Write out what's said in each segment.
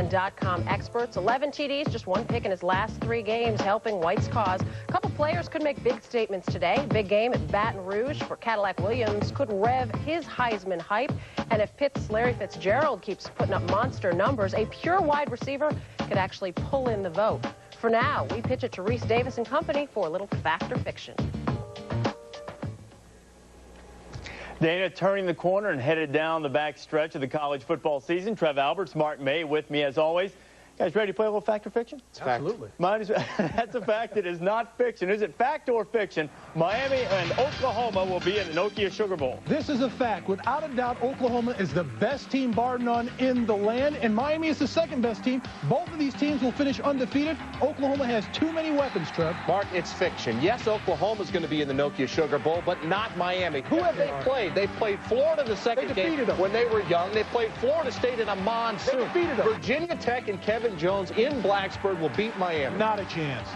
ESPN.com experts. 11 TDs, just one pick in his last 3 games, helping White's cause. A couple players could make big statements today. Big game at Baton Rouge for Cadillac Williams could rev his Heisman hype. And if Pitt's Larry Fitzgerald keeps putting up monster numbers, a pure wide receiver could actually pull in the vote. For now, we pitch it to Reese Davis and company for a little fact or fiction. Dana turning the corner and headed down the back stretch of the college football season. Trev Alberts, Mark May with me as always. You guys ready to play a little fact or fiction? It's Absolutely. That's a fact. It is not fiction. Is it fact or fiction? Miami and Oklahoma will be in the Nokia Sugar Bowl. This is a fact. Without a doubt, Oklahoma is the best team, bar none, in the land, and Miami is the second best team. Both of these teams will finish undefeated. Oklahoma has too many weapons, Trev. Mark, it's fiction. Yes, Oklahoma's going to be in the Nokia Sugar Bowl, but not Miami. Who have they played? They played Florida the second game when they were young. They played Florida State in a monsoon. They defeated them. Virginia Tech and Kevin Jones in Blacksburg will beat Miami. Not a chance.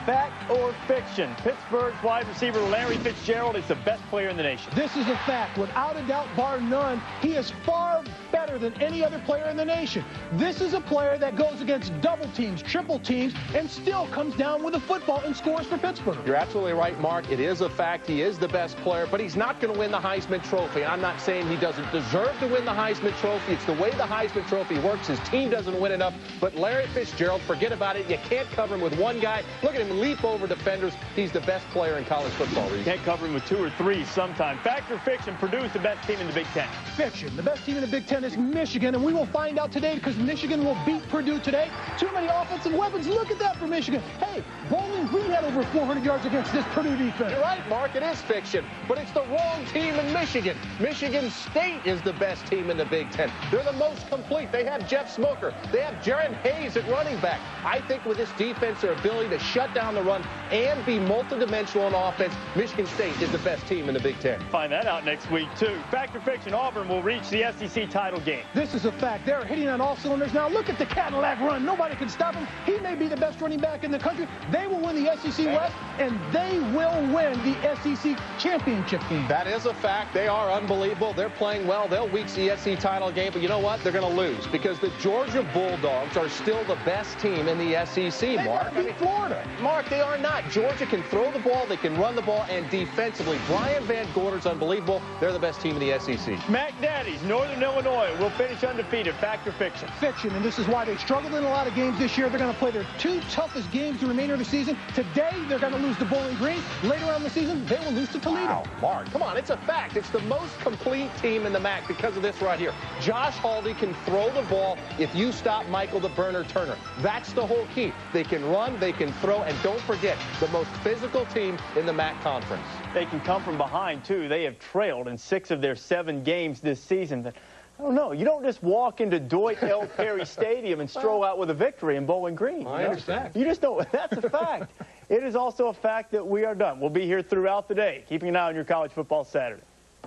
Fact or fiction? Pittsburgh's wide receiver Larry Fitzgerald is the best player in the nation. This is a fact. Without a doubt, bar none, he is far better than any other player in the nation. This is a player that goes against double teams, triple teams, and still comes down with a football and scores for Pittsburgh. You're absolutely right, Mark. It is a fact. He is the best player, but he's not going to win the Heisman Trophy. I'm not saying he doesn't deserve to win the Heisman Trophy. It's the way the Heisman Trophy works. His team doesn't win enough, but Larry Fitzgerald, forget about it. You can't cover him with one guy. Look at him leap over defenders. He's the best player in college football. You can't cover him with 2 or 3 sometimes. Fact or fiction? Purdue's the best team in the Big Ten. Fiction. The best team in the Big Ten is Michigan, and we will find out today because Michigan will beat Purdue today. Too many offensive weapons. Look at that for Michigan. Hey, Bowling Green had over 400 yards against this Purdue defense. You're right, Mark. It is fiction, but it's the wrong team in Michigan. Michigan State is the best team in the Big Ten. They're the most complete. They have Jeff Smoker. They have Jaron Hayes at running back. I think with this defense, their ability to shut down the run and be multidimensional on offense, Michigan State is the best team in the Big Ten. Find that out next week, too. Fact or fiction? Auburn will reach the SEC title game. This is a fact. They're hitting on all cylinders now. Look at the Cadillac run. Nobody can stop him. He may be the best running back in the country. They will win the SEC West, and they will win the SEC championship game. That is a fact. They are unbelievable. They're playing well. They'll reach the SEC title game, but you know what? They're going to lose because the Georgia Bulldogs are still the best team in the SEC, Mark. They beat Florida. Mark, they are not. Georgia can throw the ball, they can run the ball, and defensively, Brian Van Gorder's unbelievable. They're the best team in the SEC. Mac Daddy's Northern Illinois will finish undefeated. Fact or fiction? Fiction, and this is why they struggled in a lot of games this year. They're going to play their 2 toughest games the remainder of the season. Today, they're going to lose to Bowling Green. Later on in the season, they will lose to Toledo. Wow, Mark, come on, it's a fact. It's the most complete team in the MAC because of this right here. Josh Haldy can throw the ball if you stop Michael the Burner Turner. That's the whole key. They can run, they can throw, and don't forget, the most physical team in the MAC conference. They can come from behind, too. They have trailed in 6 of their 7 games this season. But I don't know. You don't just walk into Dwight L. Perry Stadium and stroll out with a victory in Bowling Green. I understand. You just don't. That's a fact. It is also a fact that we are done. We'll be here throughout the day, keeping an eye on your college football Saturday.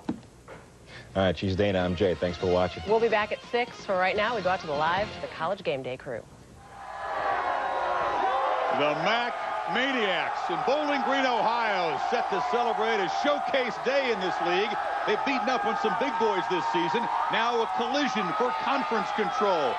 All right, she's Dana. I'm Jay. Thanks for watching. We'll be back at 6. For right now, we go out to the College Game Day crew. The MAC Maniacs in Bowling Green, Ohio, set to celebrate a showcase day in this league. They've beaten up on some big boys this season. Now a collision for conference control.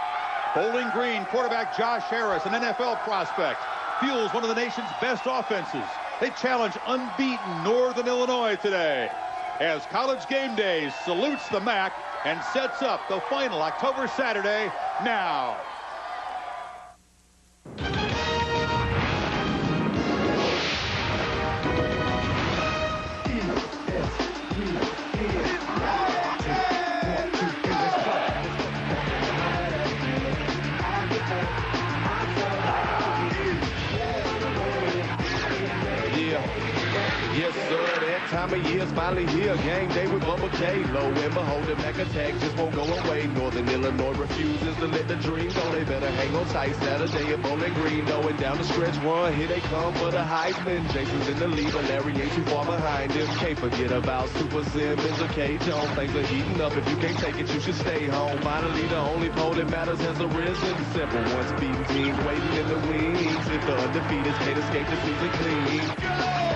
Bowling Green quarterback Josh Harris, an NFL prospect, fuels one of the nation's best offenses. They challenge unbeaten Northern Illinois today as College Game Day salutes the MAC and sets up the final October Saturday now. Yes, sir, that time of year's finally here. Game day with Bubba K. Low and beholding back attack just won't go away. Northern Illinois refuses to let the dream go. They better hang on tight Saturday at Bowling Green. Going down the stretch run, here they come for the Heisman. Jason's in the lead, but Larry ain't too far behind him. Can't forget about Super Simmons or K. Jones. Things are heating up. If you can't take it, you should stay home. Finally, the only poll that matters has arisen. Simple ones beating teams waiting in the wings. If the undefeated can't escape the season clean.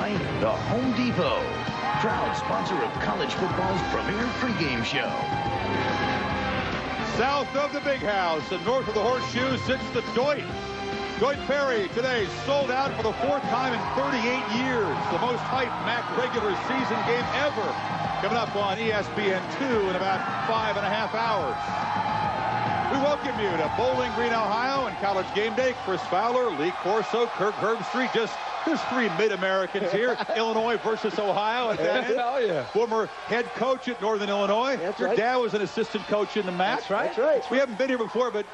by the Home Depot, proud sponsor of college football's premier pregame show. South of the Big House and north of the Horseshoe sits the Doit. Doit Perry today sold out for the 4th time in 38 years. The most hyped MAC regular season game ever. Coming up on ESPN 2 in about 5.5 hours. We welcome you to Bowling Green, Ohio and College Game Day. Chris Fowler, Lee Corso, Kirk Herbstreit. There's 3 Mid-Americans here. Illinois versus Ohio at that end. Oh, yeah. Former head coach at Northern Illinois. That's Your right. dad was an assistant coach in the MAC. That's right. That's right. We haven't been here before, but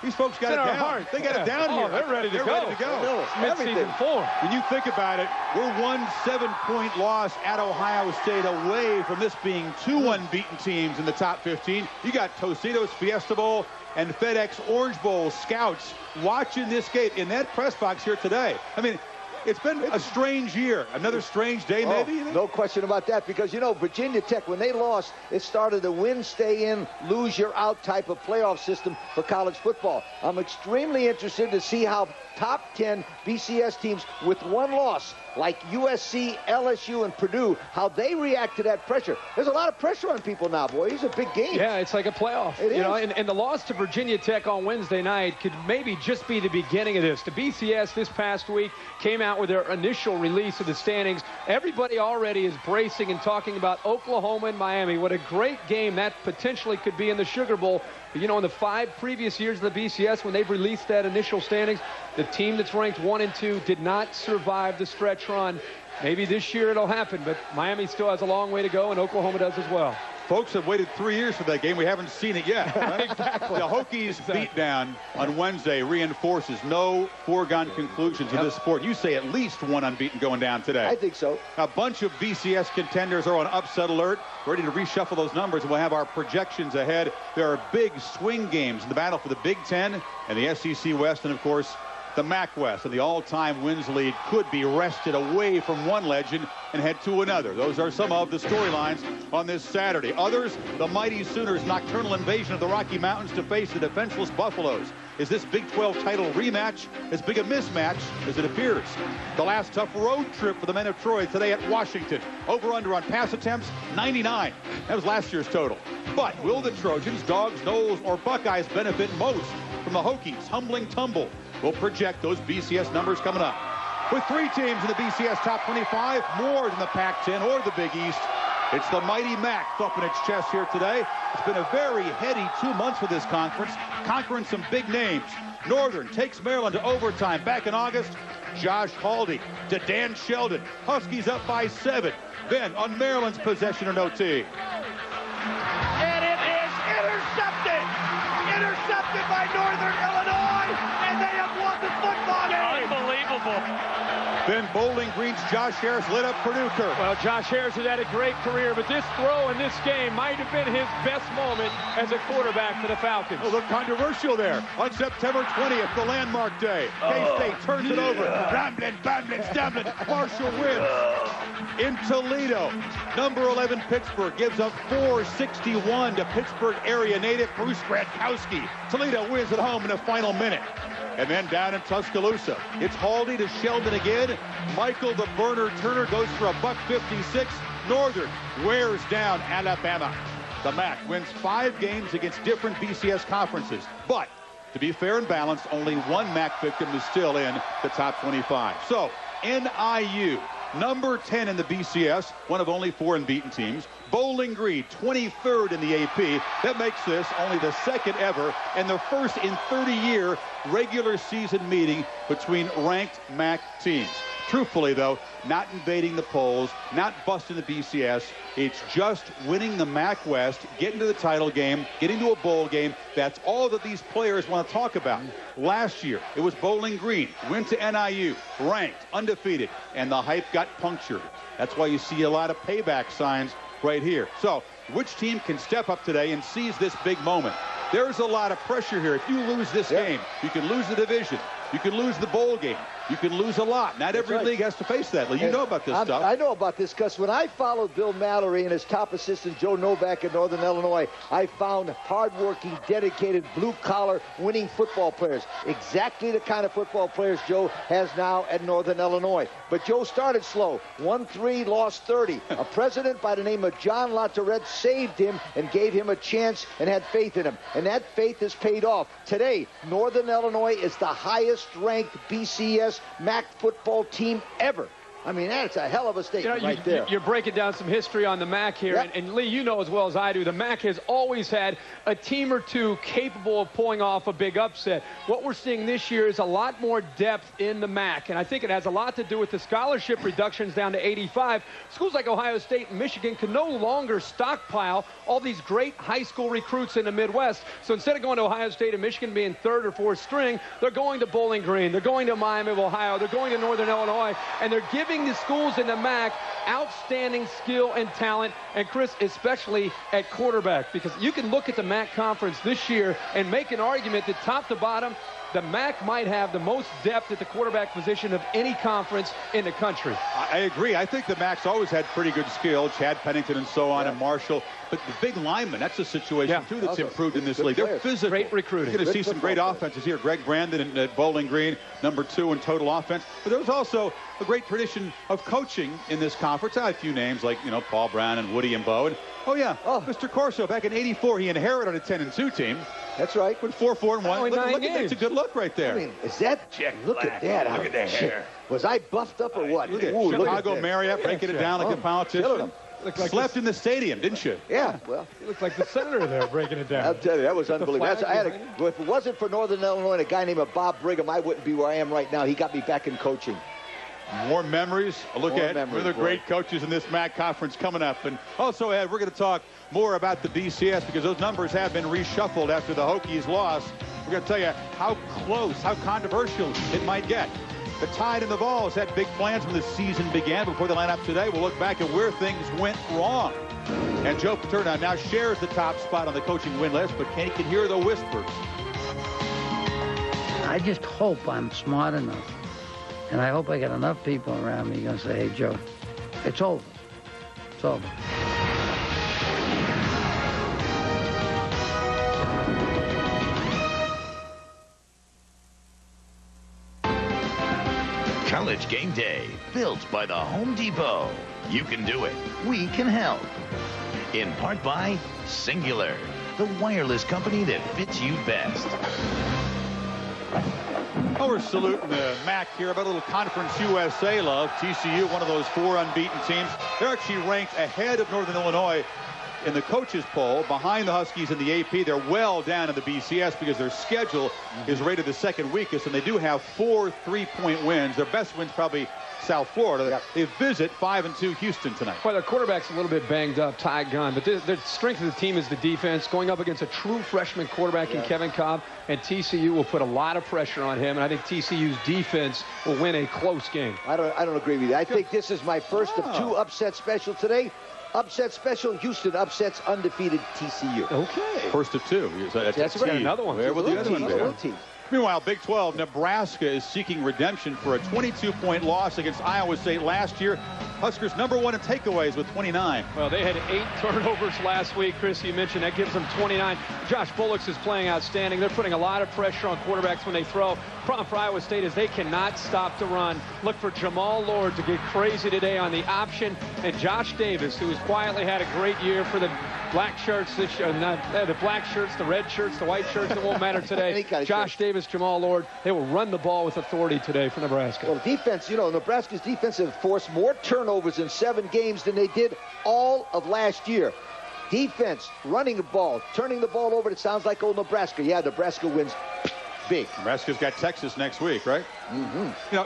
these folks got it down. Heart. They got it down here. They're ready to go. Mid-season form. When you think about it, we're 1 7-point loss at Ohio State away from this being 2 unbeaten teams in the top 15. You got Tostitos Fiesta Bowl and FedEx Orange Bowl scouts watching this game in that press box here today. I mean, it's been a strange year. Another strange day, maybe? No question about that, because, you know, Virginia Tech, when they lost, it started a win, stay in, lose, you're out type of playoff system for college football. I'm extremely interested to see how top 10 BCS teams with 1 loss, like USC, LSU, and Purdue, how they react to that pressure. There's a lot of pressure on people now, boy. It's a big game. Yeah, it's like a playoff. It is. know, and the loss to Virginia Tech on Wednesday night could maybe just be the beginning of this. The BCS this past week came out with their initial release of the standings. Everybody already is bracing and talking about Oklahoma and Miami. What a great game that potentially could be in the Sugar Bowl. But, you know, in the 5 previous years of the BCS, when they've released that initial standings, the team that's ranked 1 and 2 did not survive the stretch run. Maybe this year it'll happen, but Miami still has a long way to go, and Oklahoma does as well. Folks have waited 3 years for that game. We haven't seen it yet. Right? Exactly. The Hokies beatdown on Wednesday reinforces no foregone conclusions in this sport. You say at least 1 unbeaten going down today. I think so. A bunch of BCS contenders are on upset alert, ready to reshuffle those numbers, and we'll have our projections ahead. There are big swing games in the battle for the Big Ten and the SEC West, and, of course, the MAC West, and the all-time wins lead could be wrested away from one legend and head to another. Those are some of the storylines on this Saturday. Others, the mighty Sooners' nocturnal invasion of the Rocky Mountains to face the defenseless Buffaloes. Is this Big 12 title rematch as big a mismatch as it appears? The last tough road trip for the men of Troy today at Washington. Over-under on pass attempts, 99. That was last year's total. But will the Trojans, Dogs, Noles, or Buckeyes benefit most from the Hokies' humbling tumble? We'll project those BCS numbers coming up. With 3 teams in the BCS top 25, more than the Pac-10 or the Big East, it's the mighty MAC thumping its chest here today. It's been a very heady 2 months for this conference, conquering some big names. Northern takes Maryland to overtime back in August. Josh Haldy to Dan Sheldon. Huskies up by 7. Then on Maryland's possession and OT. And it is intercepted! Intercepted by Northern Illinois, and they have won the football game! Unbelievable. Then Bowling Green's Josh Harris lit up Purdue, Kirk. Well, Josh Harris has had a great career, but this throw in this game might have been his best moment as a quarterback for the Falcons. A little controversial there. On September 20th, the landmark day, K-State turns it over. Rambling, bambling, stumbling. Marshall wins. In Toledo, number 11 Pittsburgh gives up 461 to Pittsburgh area native Bruce Gradkowski. Toledo wins at home in the final minute. And then down in Tuscaloosa, it's Haldy to Sheldon again. Michael the Burner Turner goes for a $156. Northern wears down Alabama. The MAC wins 5 games against different BCS conferences. But to be fair and balanced, only 1 MAC victim is still in the top 25. So NIU, number 10 in the BCS, one of only 4 unbeaten teams. Bowling Green, 23rd in the AP. That makes this only the 2nd ever and the first in 30-year regular season meeting between ranked MAC teams. Truthfully, though, not invading the polls, not busting the BCS. It's just winning the MAC West, getting to the title game, getting to a bowl game. That's all that these players want to talk about. Last year, it was Bowling Green, went to NIU, ranked, undefeated, and the hype got punctured. That's why you see a lot of payback signs right here. So, which team can step up today and seize this big moment? There's a lot of pressure here. If you lose this game, you can lose the division. You can lose the bowl game. You can lose a lot. Not every league has to face that. You know about this stuff. I know about this because when I followed Bill Mallory and his top assistant Joe Novak in Northern Illinois, I found hardworking, dedicated, blue-collar, winning football players. Exactly the kind of football players Joe has now at Northern Illinois. But Joe started slow. Won 3, lost 30. A president by the name of John LaTourette saved him and gave him a chance and had faith in him. And that faith has paid off. Today, Northern Illinois is the highest-ranked BCS MAC football team ever. I mean, that's a hell of a statement right there. You're breaking down some history on the MAC here. Yep. And Lee, you know as well as I do, the MAC has always had a team or two capable of pulling off a big upset. What we're seeing this year is a lot more depth in the MAC, and I think it has a lot to do with the scholarship reductions down to 85. Schools like Ohio State and Michigan can no longer stockpile all these great high school recruits in the Midwest. So instead of going to Ohio State and Michigan being third or fourth string, they're going to Bowling Green, they're going to Miami of Ohio, they're going to Northern Illinois, and they're giving the schools in the MAC outstanding skill and talent, and Chris, especially at quarterback, because you can look at the MAC conference this year and make an argument that top to bottom, the MAC might have the most depth at the quarterback position of any conference in the country. I agree. I think the MAC's always had pretty good skill, Chad Pennington and so on, and Marshall. But the big linemen, that's a situation, too, that's improved in this league. They're physical. Great recruiting. You're going to see some great offenses here. Greg Brandon at Bowling Green, #2 in total offense. But there's also a great tradition of coaching in this conference. I have a few names like, you know, Paul Brown and Woody and Bo. And, Mr. Corso, back in '84, he inherited a 10-2 team. That's right. With 4-4-1. Look at that's a good look right there. I mean, is that? Look at that. Look at the hair. Was I buffed up or what? Look at Chicago Marriott breaking it down like a politician. Like Slept in the stadium, didn't you? Yeah, well. You look like the senator there breaking it down. I'll tell you, that was unbelievable. If it wasn't for Northern Illinois and a guy named Bob Brigham, I wouldn't be where I am right now. He got me back in coaching. More memories. A look at other great coaches in this MAC conference coming up. And also, Ed, we're going to talk more about the BCS because those numbers have been reshuffled after the Hokies lost. We're going to tell you how close, how controversial it might get. The Tide and the Vols had big plans when the season began. Before they line up today, we'll look back at where things went wrong. And Joe Paterno now shares the top spot on the coaching win list, but he can hear the whispers. I just hope I'm smart enough. And I hope I got enough people around me going to say, hey, Joe, it's over. It's over. College Game Day, built by the Home Depot. You can do it. We can help. In part by Singular, the wireless company that fits you best. Oh, we're saluting the MAC here about a little Conference USA love. TCU, one of those 4 unbeaten teams. They're actually ranked ahead of Northern Illinois in the coaches poll, behind the Huskies in the AP. They're well down in the BCS because their schedule is rated the second weakest, and they do have 4 3-point wins. Their best win's probably South Florida. They visit 5-2 Houston tonight. Well, their quarterback's a little bit banged up, Ty Gunn, but the strength of the team is the defense, going up against a true freshman quarterback in Kevin Cobb, and TCU will put a lot of pressure on him, and I think TCU's defense will win a close game. I don't agree with you. I think this is my first of 2 upset special today. Upset special, Houston upsets undefeated TCU. Okay. First of 2. That's right. Another one. Where will the other one be? Team. Meanwhile, Big 12, Nebraska is seeking redemption for a 22-point loss against Iowa State last year. Huskers #1 in takeaways with 29. Well, they had 8 turnovers last week. Chris, you mentioned that gives them 29. Josh Bullocks is playing outstanding. They're putting a lot of pressure on quarterbacks when they throw. Problem for Iowa State is they cannot stop the run. Look for Jamal Lord to get crazy today on the option. And Josh Davis, who has quietly had a great year for the black shirts this year, the black shirts, the red shirts, the white shirts, it won't matter today. Josh Davis, Jamal Lord, they will run the ball with authority today for Nebraska. Well, defense, you know, Nebraska's defense has forced more turnovers in 7 games than they did all of last year. Defense, running the ball, turning the ball over, it sounds like old Nebraska. Yeah, Nebraska wins big. Nebraska's got Texas next week, right? Mm-hmm. You know,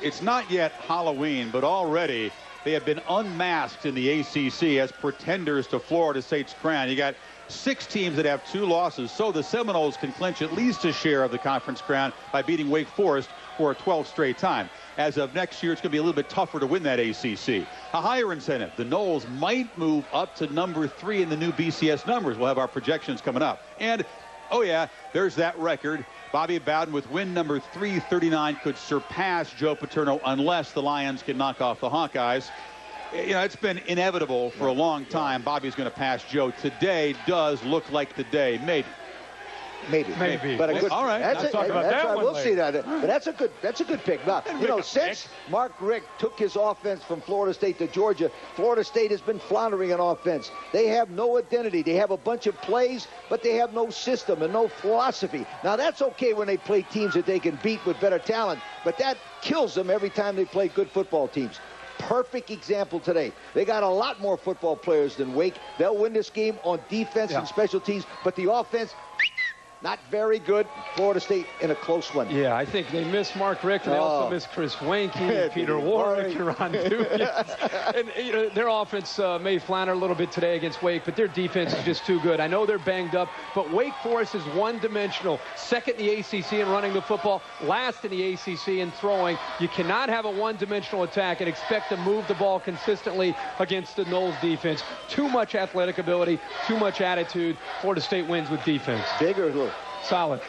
it's not yet Halloween, but already they have been unmasked in the ACC as pretenders to Florida State's crown. You got 6 teams that have 2 losses, so the Seminoles can clinch at least a share of the conference crown by beating Wake Forest for a 12th straight time. As of next year, it's going to be a little bit tougher to win that ACC. A higher incentive. The Noles might move up to #3 in the new BCS numbers. We'll have our projections coming up. And, oh yeah, there's that record. Bobby Bowden with win number 339 could surpass Joe Paterno unless the Lions can knock off the Hawkeyes. You know, it's been inevitable for a long time. Bobby's going to pass Joe. Today does look like the day. Maybe. But a good, all right. That's talk about that one we'll later. see that. But that's a good pick. Now, you know, since Mark Richt took his offense from Florida State to Georgia, Florida State has been floundering in offense. They have no identity. They have a bunch of plays, but they have no system and no philosophy. Now, that's okay when they play teams that they can beat with better talent, but that kills them every time they play good football teams. Perfect example today. They got a lot more football players than Wake. They'll win this game on defense and special teams, but the offense, not very good. Florida State in a close one. Yeah, I think they miss Mark Richt, and they also miss Chris Wanke, Peter Warwick, and Ron Dukes. And you know, their offense may flounder a little bit today against Wake, but their defense is just too good. I know they're banged up, but Wake Forest is one-dimensional. Second in the ACC in running the football, last in the ACC in throwing. You cannot have a one-dimensional attack and expect to move the ball consistently against the Knowles defense. Too much athletic ability, too much attitude. Florida State wins with defense. Bigger look. Solid.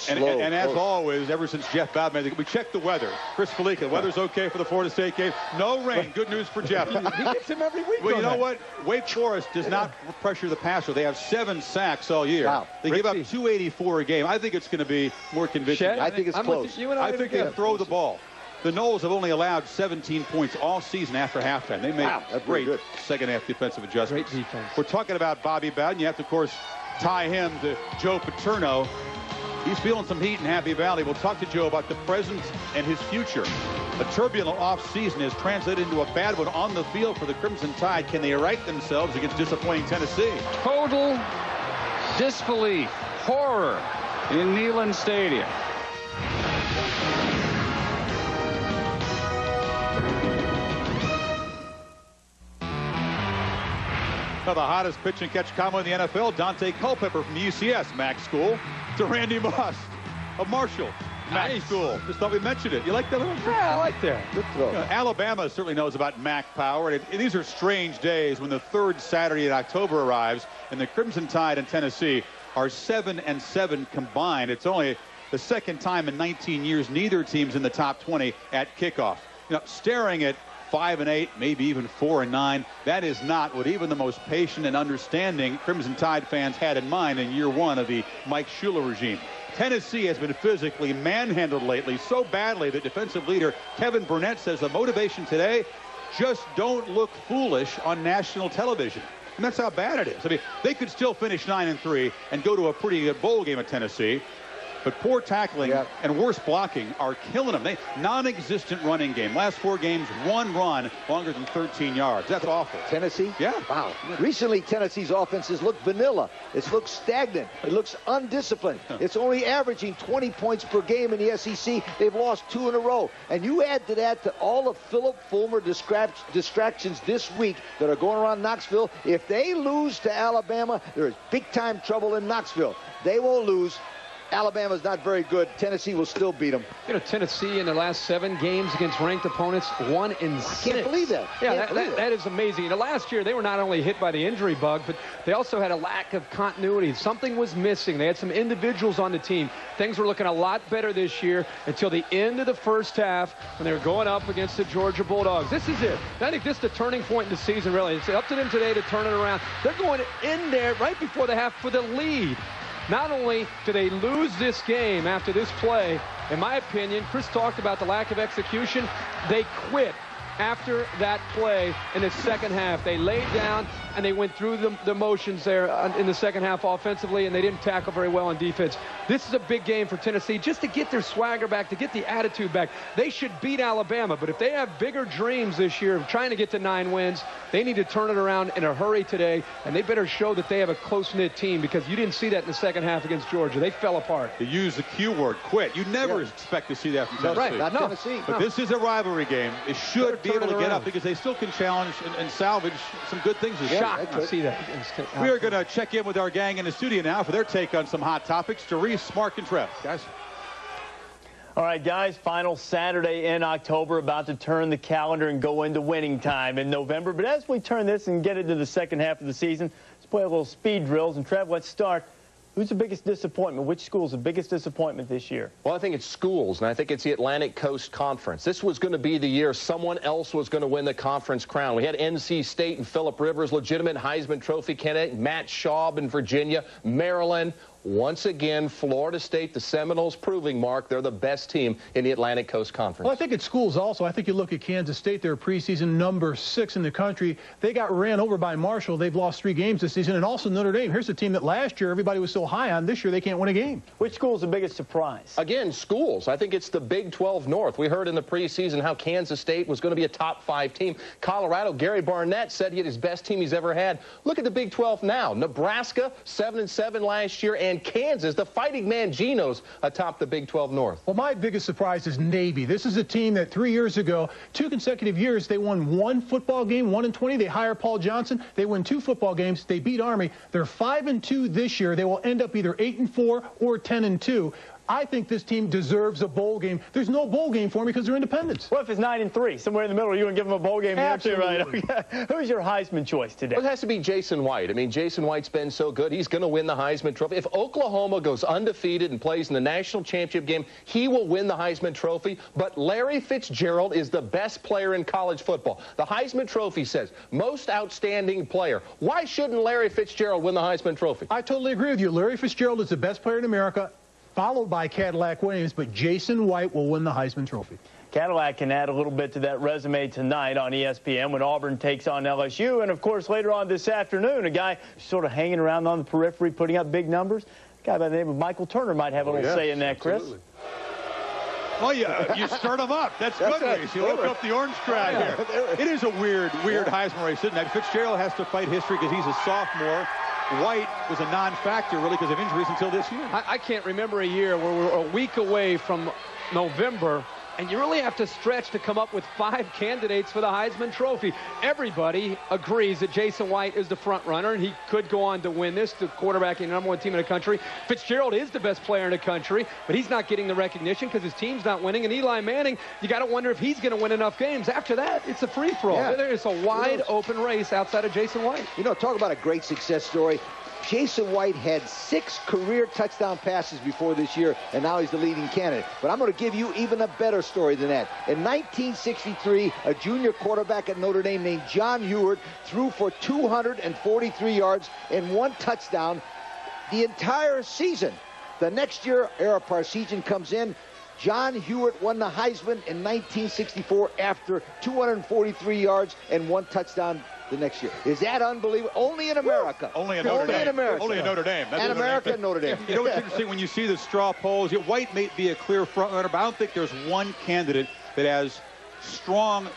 And as always, ever since Jeff Bowden, we checked the weather. Chris Felica, weather's okay for the Florida State game. No rain. Good news for Jeff. He gets him every week. Well, you know what? Wake Forest does not pressure the passer. They have 7 sacks all year. Wow. They give up 284 a game. I think it's going to be more convincing. I think it's close. I think they throw the ball. The Knowles have only allowed 17 points all season after halftime. They made great second-half defensive adjustments. Great defense. We're talking about Bobby Bowden. You have to, of course, tie him to Joe Paterno. He's feeling some heat in Happy Valley. We'll talk to Joe about the present and his future. A turbulent offseason has translated into a bad one on the field for the Crimson Tide. Can they right themselves against disappointing Tennessee? Total disbelief, horror in Neyland Stadium. Now, the hottest pitch and catch combo in the NFL, Dante Culpepper from the UCS Mac School to Randy Moss of Marshall Mac School. Just thought we mentioned it. You like that? Yeah, I like that. Good throw. You know, Alabama certainly knows about Mac power. And these are strange days when the third Saturday in October arrives, and the Crimson Tide and Tennessee are 7-7 combined. It's only the second time in 19 years neither team's in the top 20 at kickoff. You know, staring at 5-8, maybe even 4-9. That is not what even the most patient and understanding Crimson Tide fans had in mind in year one of the Mike Shula regime. Tennessee has been physically manhandled lately so badly that defensive leader Kevin Burnett says the motivation today, just don't look foolish on national television. And that's how bad it is. I mean, they could still finish 9-3 and go to a pretty good bowl game at Tennessee. But poor tackling and worse blocking are killing them. Non-existent running game. Last 4 games, 1 run longer than 13 yards. That's awful. Tennessee? Yeah. Wow. Recently, Tennessee's offenses look vanilla. It looks stagnant. It looks undisciplined. It's only averaging 20 points per game in the SEC. They've lost 2 in a row. And you add to that to all of Philip Fulmer distractions this week that are going around Knoxville. If they lose to Alabama, there is big-time trouble in Knoxville. They won't lose. Alabama's not very good. Tennessee will still beat them. You know, Tennessee in the last 7 games against ranked opponents, 1-6. I can't believe that. Yeah, that is amazing. You know, last year they were not only hit by the injury bug, but they also had a lack of continuity. Something was missing. They had some individuals on the team. Things were looking a lot better this year until the end of the first half when they were going up against the Georgia Bulldogs. This is it. I think this is the turning point in the season, really. It's up to them today to turn it around. They're going in there right before the half for the lead. Not only do they lose this game after this play, in my opinion, Chris talked about the lack of execution. They quit after that play in the second half. They laid down and they went through the motions there in the second half offensively, and they didn't tackle very well on defense. This is a big game for Tennessee just to get their swagger back, to get the attitude back. They should beat Alabama, but if they have bigger dreams this year of trying to get to 9 wins, they need to turn it around in a hurry today, and they better show that they have a close-knit team, because you didn't see that in the second half against Georgia. They fell apart. To use the Q word, quit. You never expect to see that from Tennessee. Right, not Tennessee. But this is a rivalry game. It should be able to get up, because they still can challenge and salvage some good things this year. I see that. We are going to check in with our gang in the studio now for their take on some hot topics. Therese, Mark, and Trev. Guys. All right, guys, final Saturday in October, about to turn the calendar and go into winning time in November. But as we turn this and get into the second half of the season, let's play a little speed drills. And Trev, let's start Who's the biggest disappointment? Which school's the biggest disappointment this year? Well, I think it's schools, and I think it's the Atlantic Coast Conference. This was going to be the year someone else was going to win the conference crown. We had NC State and Phillip Rivers, legitimate Heisman Trophy candidate, Matt Schaub in Virginia, Maryland. Once again, Florida State, the Seminoles proving, Mark, they're the best team in the Atlantic Coast Conference. Well, I think it's schools also. I think you look at Kansas State, they're preseason number 6 in the country. They got ran over by Marshall. They've lost 3 games this season. And also Notre Dame. Here's a team that last year everybody was so high on. This year they can't win a game. Which school's the biggest surprise? Again, schools. I think it's the Big 12 North. We heard in the preseason how Kansas State was going to be a top 5 team. Colorado, Gary Barnett said he had his best team he's ever had. Look at the Big 12 now. Nebraska, 7-7 last year, and Kansas, the Fighting Manginos, atop the Big 12 North. Well, my biggest surprise is Navy. This is a team that 3 years ago, 2 consecutive years, they won 1 football game, 1-20. They hire Paul Johnson. They win 2 football games. They beat Army. They're 5-2 this year. They will end up either 8-4 or 10-2. I think this team deserves a bowl game. There's no bowl game for me because they're independents. What if it's 9-3? Somewhere in the middle, you want to give them a bowl game? Absolutely. Right. Okay. Who's your Heisman choice today? Well, it has to be Jason White. I mean, Jason White's been so good. He's going to win the Heisman Trophy. If Oklahoma goes undefeated and plays in the national championship game, he will win the Heisman Trophy. But Larry Fitzgerald is the best player in college football. The Heisman Trophy says most outstanding player. Why shouldn't Larry Fitzgerald win the Heisman Trophy? I totally agree with you. Larry Fitzgerald is the best player in America, followed by Cadillac Williams, but Jason White will win the Heisman Trophy. Cadillac can add a little bit to that resume tonight on ESPN when Auburn takes on LSU. And, of course, later on this afternoon, a guy sort of hanging around on the periphery, putting up big numbers. A guy by the name of Michael Turner might have a little say in that, Chris. Absolutely. Well, you start them up. That's good race. You look up the orange crowd here. It is a weird Heisman race, isn't it? Fitzgerald has to fight history because he's a sophomore. White was a non-factor, really, because of injuries until this year. I can't remember a year where we're a week away from November, and you really have to stretch to come up with 5 candidates for the Heisman Trophy. Everybody agrees that Jason White is the front runner, and he could go on to win this, the quarterbacking #1 team in the country. Fitzgerald is the best player in the country, but he's not getting the recognition because his team's not winning. And Eli Manning, you got to wonder if he's going to win enough games. After that, it's a free-for-all. Yeah. There's a wide-open race outside of Jason White. You know, talk about a great success story. Jason White had 6 career touchdown passes before this year, and now he's the leading candidate. But I'm going to give you even a better story than that. In 1963, a junior quarterback at Notre Dame named John Heward threw for 243 yards and 1 touchdown the entire season. The next year, Ara Parseghian comes in. John Hewitt won the Heisman in 1964 after 243 yards and 1 touchdown the next year. Is that unbelievable? Only in America. Only in Notre Dame. In America. Only in Notre Dame. That's and America and Notre Dame. You know what's interesting when you see the straw polls? White may be a clear front runner, but I don't think there's one candidate that has strong,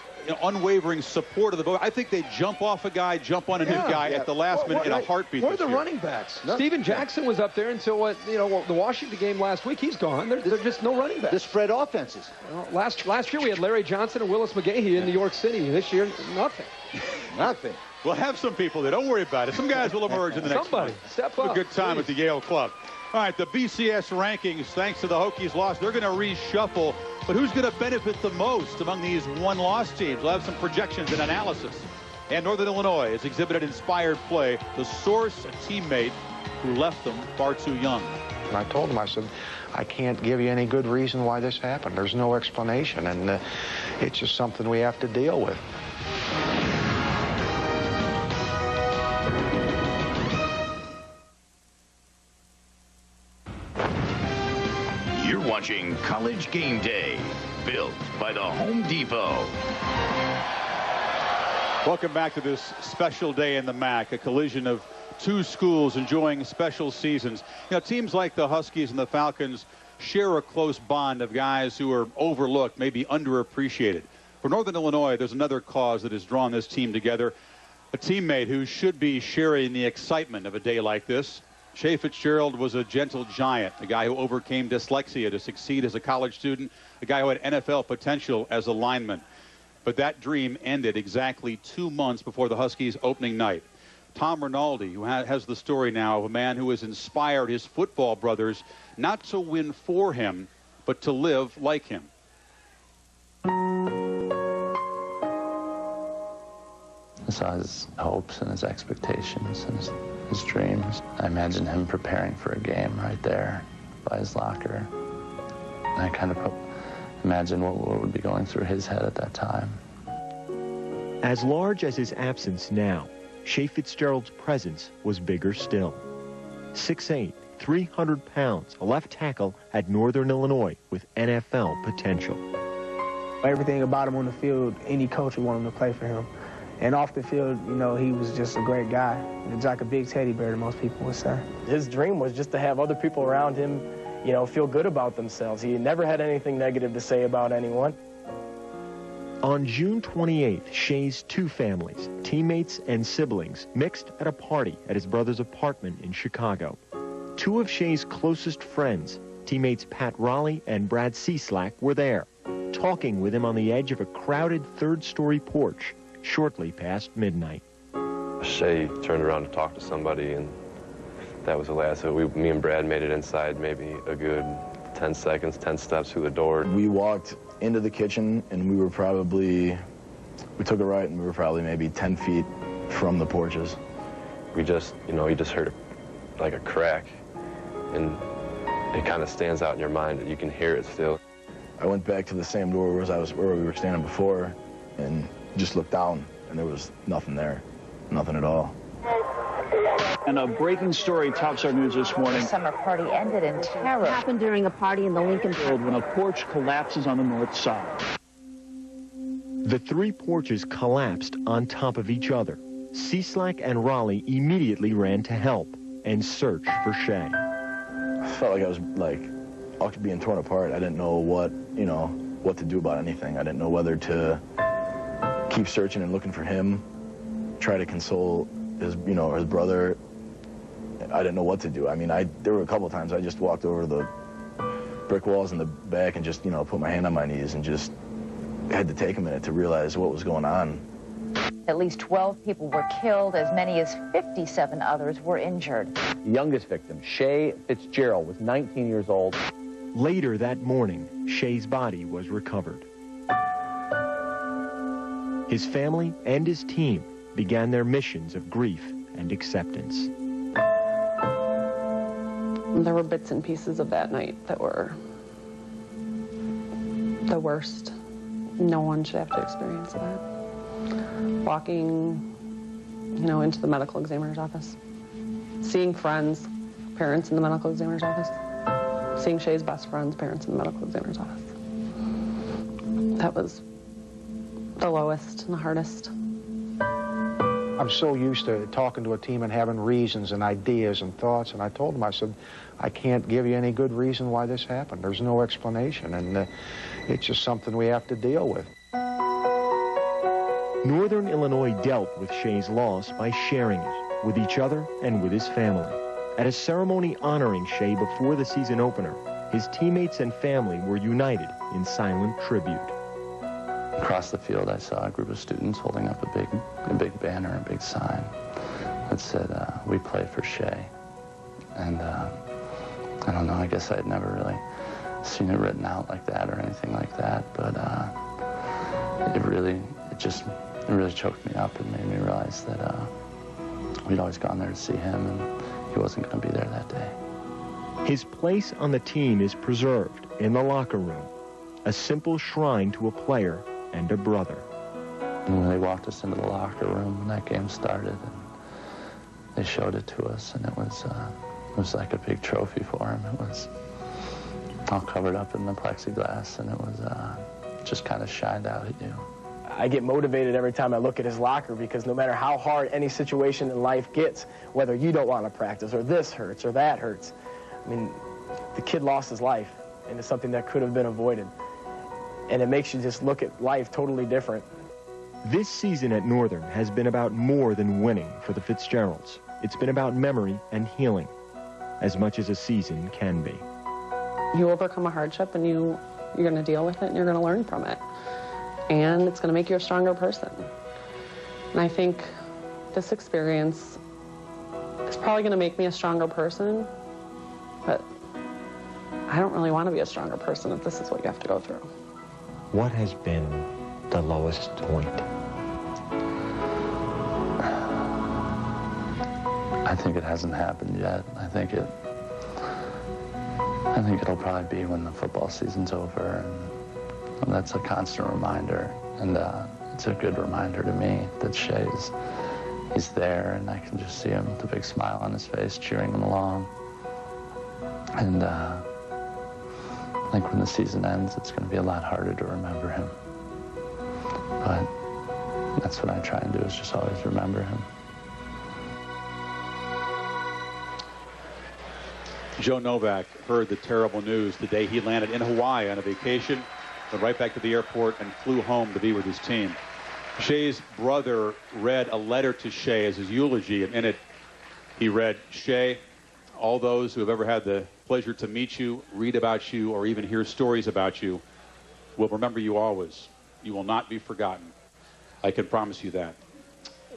unwavering support of the vote. I think they jump off a guy, jump on a new guy at the last minute in a heartbeat. Where are the running backs? Steven Jackson was up there until the Washington game last week. He's gone. There's just no running backs. The spread offenses. Well, last year we had Larry Johnson and Willis McGahee in New York City. This year, nothing. Nothing. We'll have some people there. Don't worry about it. Some guys will emerge in the next Somebody month. step up. A good time at the Yale Club. All right, the BCS rankings, thanks to the Hokies' loss, they're going to reshuffle. But who's going to benefit the most among these one-loss teams? We'll have some projections and analysis. And Northern Illinois has exhibited inspired play. The source, a teammate who left them far too young. And I told him, I said, I can't give you any good reason why this happened. There's no explanation, and it's just something we have to deal with. You're watching College Game Day, built by the Home Depot. Welcome back to this special day in the MAC, a collision of 2 schools enjoying special seasons. You know, teams like the Huskies and the Falcons share a close bond of guys who are overlooked, maybe underappreciated. For Northern Illinois, there's another cause that has drawn this team together. A teammate who should be sharing the excitement of a day like this. Shea Fitzgerald was a gentle giant, a guy who overcame dyslexia to succeed as a college student, a guy who had NFL potential as a lineman. But that dream ended exactly 2 months before the Huskies' opening night. Tom Rinaldi, who has the story now of a man who has inspired his football brothers not to win for him, but to live like him. I saw his hopes and his expectations and his dreams. I imagined him preparing for a game right there by his locker. And I kind of imagined what would be going through his head at that time. As large as his absence now, Shea Fitzgerald's presence was bigger still. 6'8", 300 pounds, a left tackle at Northern Illinois with NFL potential. Everything about him on the field, any coach would want him to play for him. And off the field, you know, he was just a great guy. It's like a big teddy bear, that most people would say. His dream was just to have other people around him, you know, feel good about themselves. He never had anything negative to say about anyone. On June 28th, Shea's two families, teammates and siblings, mixed at a party at his brother's apartment in Chicago. Two of Shea's closest friends, teammates Pat Raleigh and Brad Cieslak, were there, talking with him on the edge of a crowded third-story porch shortly past midnight. Shea turned around to talk to somebody, and that was the last of it. Me and Brad made it inside maybe a good 10 seconds, 10 steps through the door. We walked into the kitchen, and we took a right, and we were probably maybe 10 feet from the porches. We just, you just heard like a crack, and it kind of stands out in your mind. You can hear it still. I went back to the same door where we were standing before, and just looked down, and there was nothing there, nothing at all. And a breaking story tops our news this morning. The summer party ended in terror. It happened during a party in the Lincoln Field when a porch collapses on the north side. The three porches collapsed on top of each other. Cieslak and Raleigh immediately ran to help and search for Shea. I felt like I was being torn apart. I didn't know what to do about anything. I didn't know whether to keep searching and looking for him, try to console his brother. I didn't know what to do. I mean, there were a couple times I just walked over the brick walls in the back and just, put my hand on my knees and just had to take a minute to realize what was going on. At least 12 people were killed. As many as 57 others were injured. The youngest victim, Shea Fitzgerald, was 19 years old. Later that morning, Shea's body was recovered. His family and his team began their missions of grief and acceptance. There were bits and pieces of that night that were the worst. No one should have to experience that. Walking, into the medical examiner's office, seeing friends, parents in the medical examiner's office, seeing Shea's best friends, parents in the medical examiner's office. That was the lowest and the hardest. I'm so used to talking to a team and having reasons and ideas and thoughts, and I told them, I said, I can't give you any good reason why this happened. There's no explanation, and it's just something we have to deal with. Northern Illinois dealt with Shea's loss by sharing it with each other and with his family. At a ceremony honoring Shea before the season opener, his teammates and family were united in silent tribute. Across the field, I saw a group of students holding up a big banner, a big sign that said, "We play for Shea." And I don't know, I guess I'd never really seen it written out like that or anything like that, but it really choked me up and made me realize that we'd always gone there to see him, and he wasn't going to be there that day. His place on the team is preserved in the locker room, a simple shrine to a player and a brother. And when they walked us into the locker room when that game started, and they showed it to us, and it was like a big trophy for him. It was all covered up in the plexiglass, and it was just kind of shined out at you. I get motivated every time I look at his locker, because no matter how hard any situation in life gets, whether you don't want to practice or this hurts or that hurts, I mean, the kid lost his life, and it's something that could have been avoided. And it makes you just look at life totally different. This season at Northern has been about more than winning for the Fitzgeralds. It's been about memory and healing, as much as a season can be. You overcome a hardship, and you're going to deal with it, and you're going to learn from it. And it's going to make you a stronger person. And I think this experience is probably going to make me a stronger person, but I don't really want to be a stronger person if this is what you have to go through. What has been the lowest point? I think it hasn't happened yet. I think it'll probably be when the football season's over, and that's a constant reminder. And it's a good reminder to me that he's there, and I can just see him with a big smile on his face, cheering him along. And I think when the season ends, it's going to be a lot harder to remember him. But that's what I try and do, is just always remember him. Joe Novak heard the terrible news the day he landed in Hawaii on a vacation, went right back to the airport and flew home to be with his team. Shea's brother read a letter to Shea as his eulogy, and in it he read, "Shea, all those who have ever had the pleasure to meet you, read about you, or even hear stories about you will remember you always. You will not be forgotten. I can promise you that."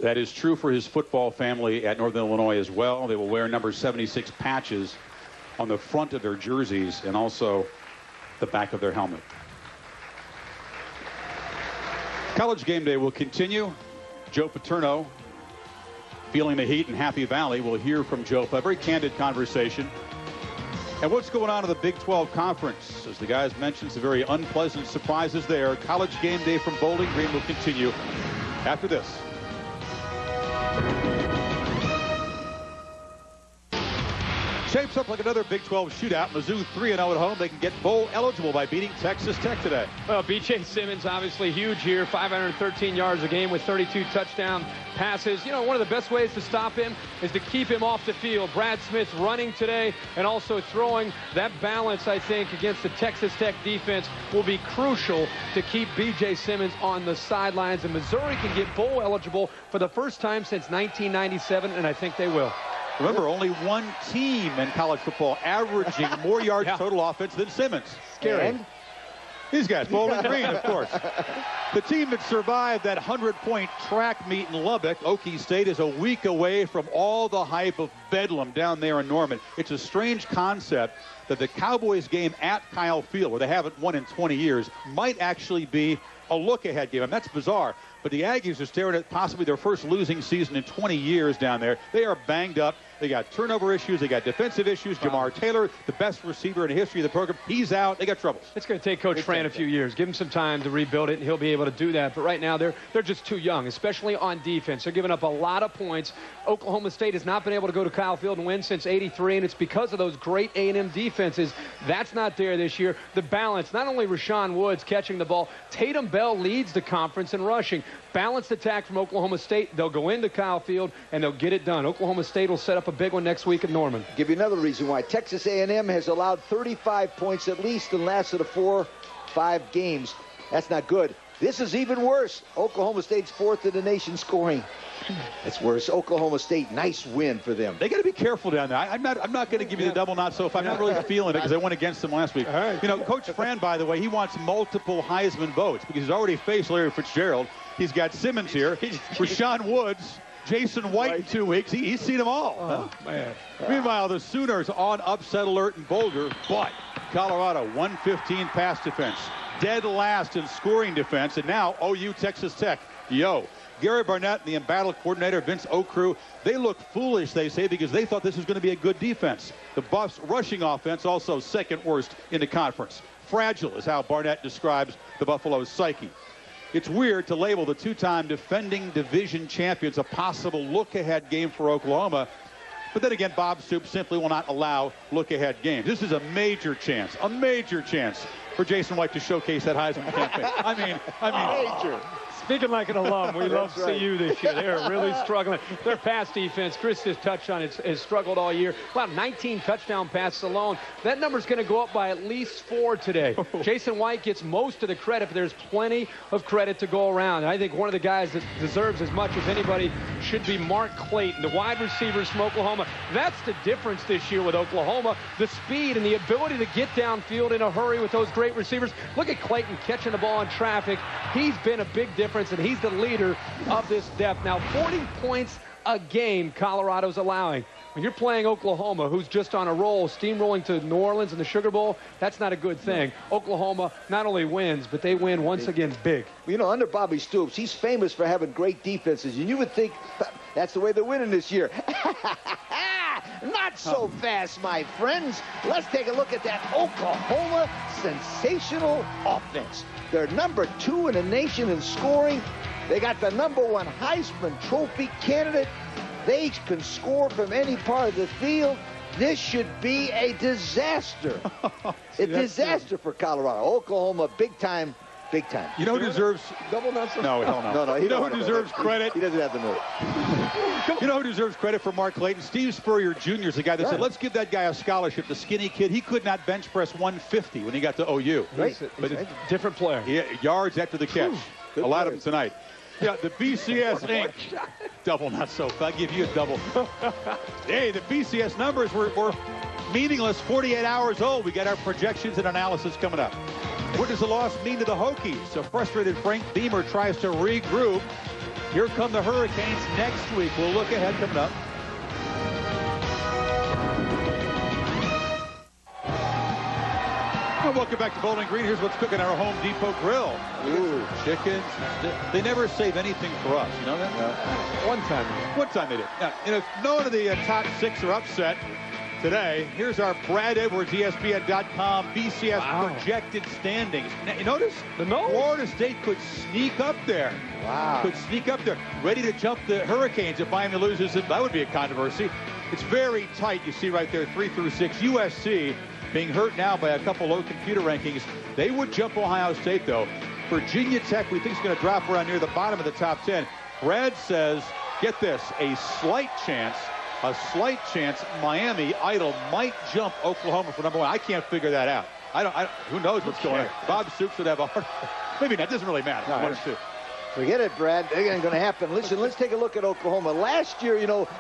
That is true for his football family at Northern Illinois as well. They will wear number 76 patches on the front of their jerseys and also the back of their helmet. College Game Day will continue. Joe Paterno, feeling the heat in Happy Valley. We'll hear from Joe. A very candid conversation. And what's going on in the Big 12 Conference? As the guys mentioned, some very unpleasant surprises there. College Game Day from Bowling Green will continue after this. Shapes up like another Big 12 shootout. Mizzou 3-0 at home. They can get bowl eligible by beating Texas Tech today. Well, B.J. Simmons obviously huge here. 513 yards a game with 32 touchdown passes. You know, one of the best ways to stop him is to keep him off the field. Brad Smith running today and also throwing. That balance, I think, against the Texas Tech defense will be crucial to keep B.J. Simmons on the sidelines. And Missouri can get bowl eligible for the first time since 1997, and I think they will. Remember, only one team in college football averaging more yards total offense than Simmons. Scary. And these guys, Bowling Green, of course. The team that survived that 100-point track meet in Lubbock, Okie State, is a week away from all the hype of Bedlam down there in Norman. It's a strange concept that the Cowboys game at Kyle Field, where they haven't won in 20 years, might actually be a look-ahead game. And that's bizarre. But the Aggies are staring at possibly their first losing season in 20 years down there. They are banged up. They got turnover issues. They got defensive issues. Jamar Taylor, the best receiver in the history of the program, he's out. They got troubles. It's going to take Coach Fran a few years. Give him some time to rebuild it, and he'll be able to do that. But right now, they're just too young, especially on defense. They're giving up a lot of points. Oklahoma State has not been able to go to Kyle Field and win since '83, and it's because of those great A&M defenses. That's not there this year. The balance, not only Rashawn Woods catching the ball, Tatum Bell leads the conference in rushing. Balanced attack from Oklahoma State. They'll go into Kyle Field, and they'll get it done. Oklahoma State will set up a big one next week at Norman. Give you another reason why. Texas A&M has allowed 35 points at least in the last of the 4-5 games. That's not good. This is even worse. Oklahoma State's fourth in the nation scoring. That's worse. Oklahoma State, nice win for them. They got to be careful down there. I'm not going to give you the double not so if I'm not really feeling it because I went against them last week. Right. You know, Coach Fran, by the way, he wants multiple Heisman votes because he's already faced Larry Fitzgerald. He's got Simmons here, Rashawn Woods, Jason White in 2 weeks. He's seen them all. Oh, man. Meanwhile, the Sooners on upset alert in Boulder, but Colorado 115 pass defense, dead last in scoring defense, and now OU Texas Tech. Gary Barnett and the embattled coordinator Vince Okru, they look foolish, they say, because they thought this was going to be a good defense. The Buffs' rushing offense also second worst in the conference. Fragile is how Barnett describes the Buffalo's psyche. It's weird to label the two-time defending division champions a possible look-ahead game for Oklahoma. But then again, Bob Stoops simply will not allow look-ahead games. This is a major chance for Jason White to showcase that Heisman campaign. I mean, Major. Speaking like an alum, we love right. CU this year. They're really struggling. Their pass defense, Chris just touched on it, has struggled all year. About 19 touchdown passes alone. That number's going to go up by at least 4 today. Jason White gets most of the credit, but there's plenty of credit to go around. And I think one of the guys that deserves as much as anybody should be Mark Clayton, the wide receivers from Oklahoma. That's the difference this year with Oklahoma, the speed and the ability to get downfield in a hurry with those great receivers. Look at Clayton catching the ball in traffic. He's been a big difference, and he's the leader of this depth. Now, 40 points a game Colorado's allowing. When you're playing Oklahoma, who's just on a roll, steamrolling to New Orleans in the Sugar Bowl, that's not a good thing. Oklahoma not only wins, but they win once again big. You know, under Bobby Stoops, he's famous for having great defenses, and you would think that's the way they're winning this year. Not so fast, my friends. Let's take a look at that Oklahoma sensational offense. They're number 2 in the nation in scoring. They got the number 1 Heisman Trophy candidate. They can score from any part of the field. This should be a disaster. A disaster for Colorado. Oklahoma, big time. Big time. You know who deserves... Double Nelson? No, hell no. No, you know who deserves credit? He doesn't have the nerve. You know who deserves credit for Mark Clayton? Steve Spurrier Jr. is the guy that said, let's give that guy a scholarship. The skinny kid, he could not bench press 150 when he got to OU. He's a different player. Yards after the catch. A lot of them tonight. Yeah, the BCS Inc. Double, not so. I'll give you a double. Hey, the BCS numbers were meaningless, 48 hours old. We got our projections and analysis coming up. What does the loss mean to the Hokies? A frustrated Frank Beamer tries to regroup. Here come the Hurricanes next week. We'll look ahead coming up. Well, welcome back to Bowling Green. Here's what's cooking our Home Depot grill. Ooh, chickens. They never save anything for us. You know that? One time they did. Now, if none of the top 6 are upset today, here's our Brad Edwards, ESPN.com BCS projected standings. Now, you notice Florida State could sneak up there. Wow. Could sneak up there. Ready to jump the Hurricanes if Miami loses. That would be a controversy. It's very tight. You see right there, 3 through 6. USC being hurt now by a couple low computer rankings. They would jump Ohio State, though. Virginia Tech, we think, is going to drop around near the bottom of the top 10. Brad says, get this, a slight chance Miami Idol might jump Oklahoma for number 1. I can't figure that out. Who knows what's going on? Bob Stoops would have a hard... Maybe not. It doesn't really matter. No, forget it, Brad. It ain't going to happen. Listen, let's take a look at Oklahoma. Last year,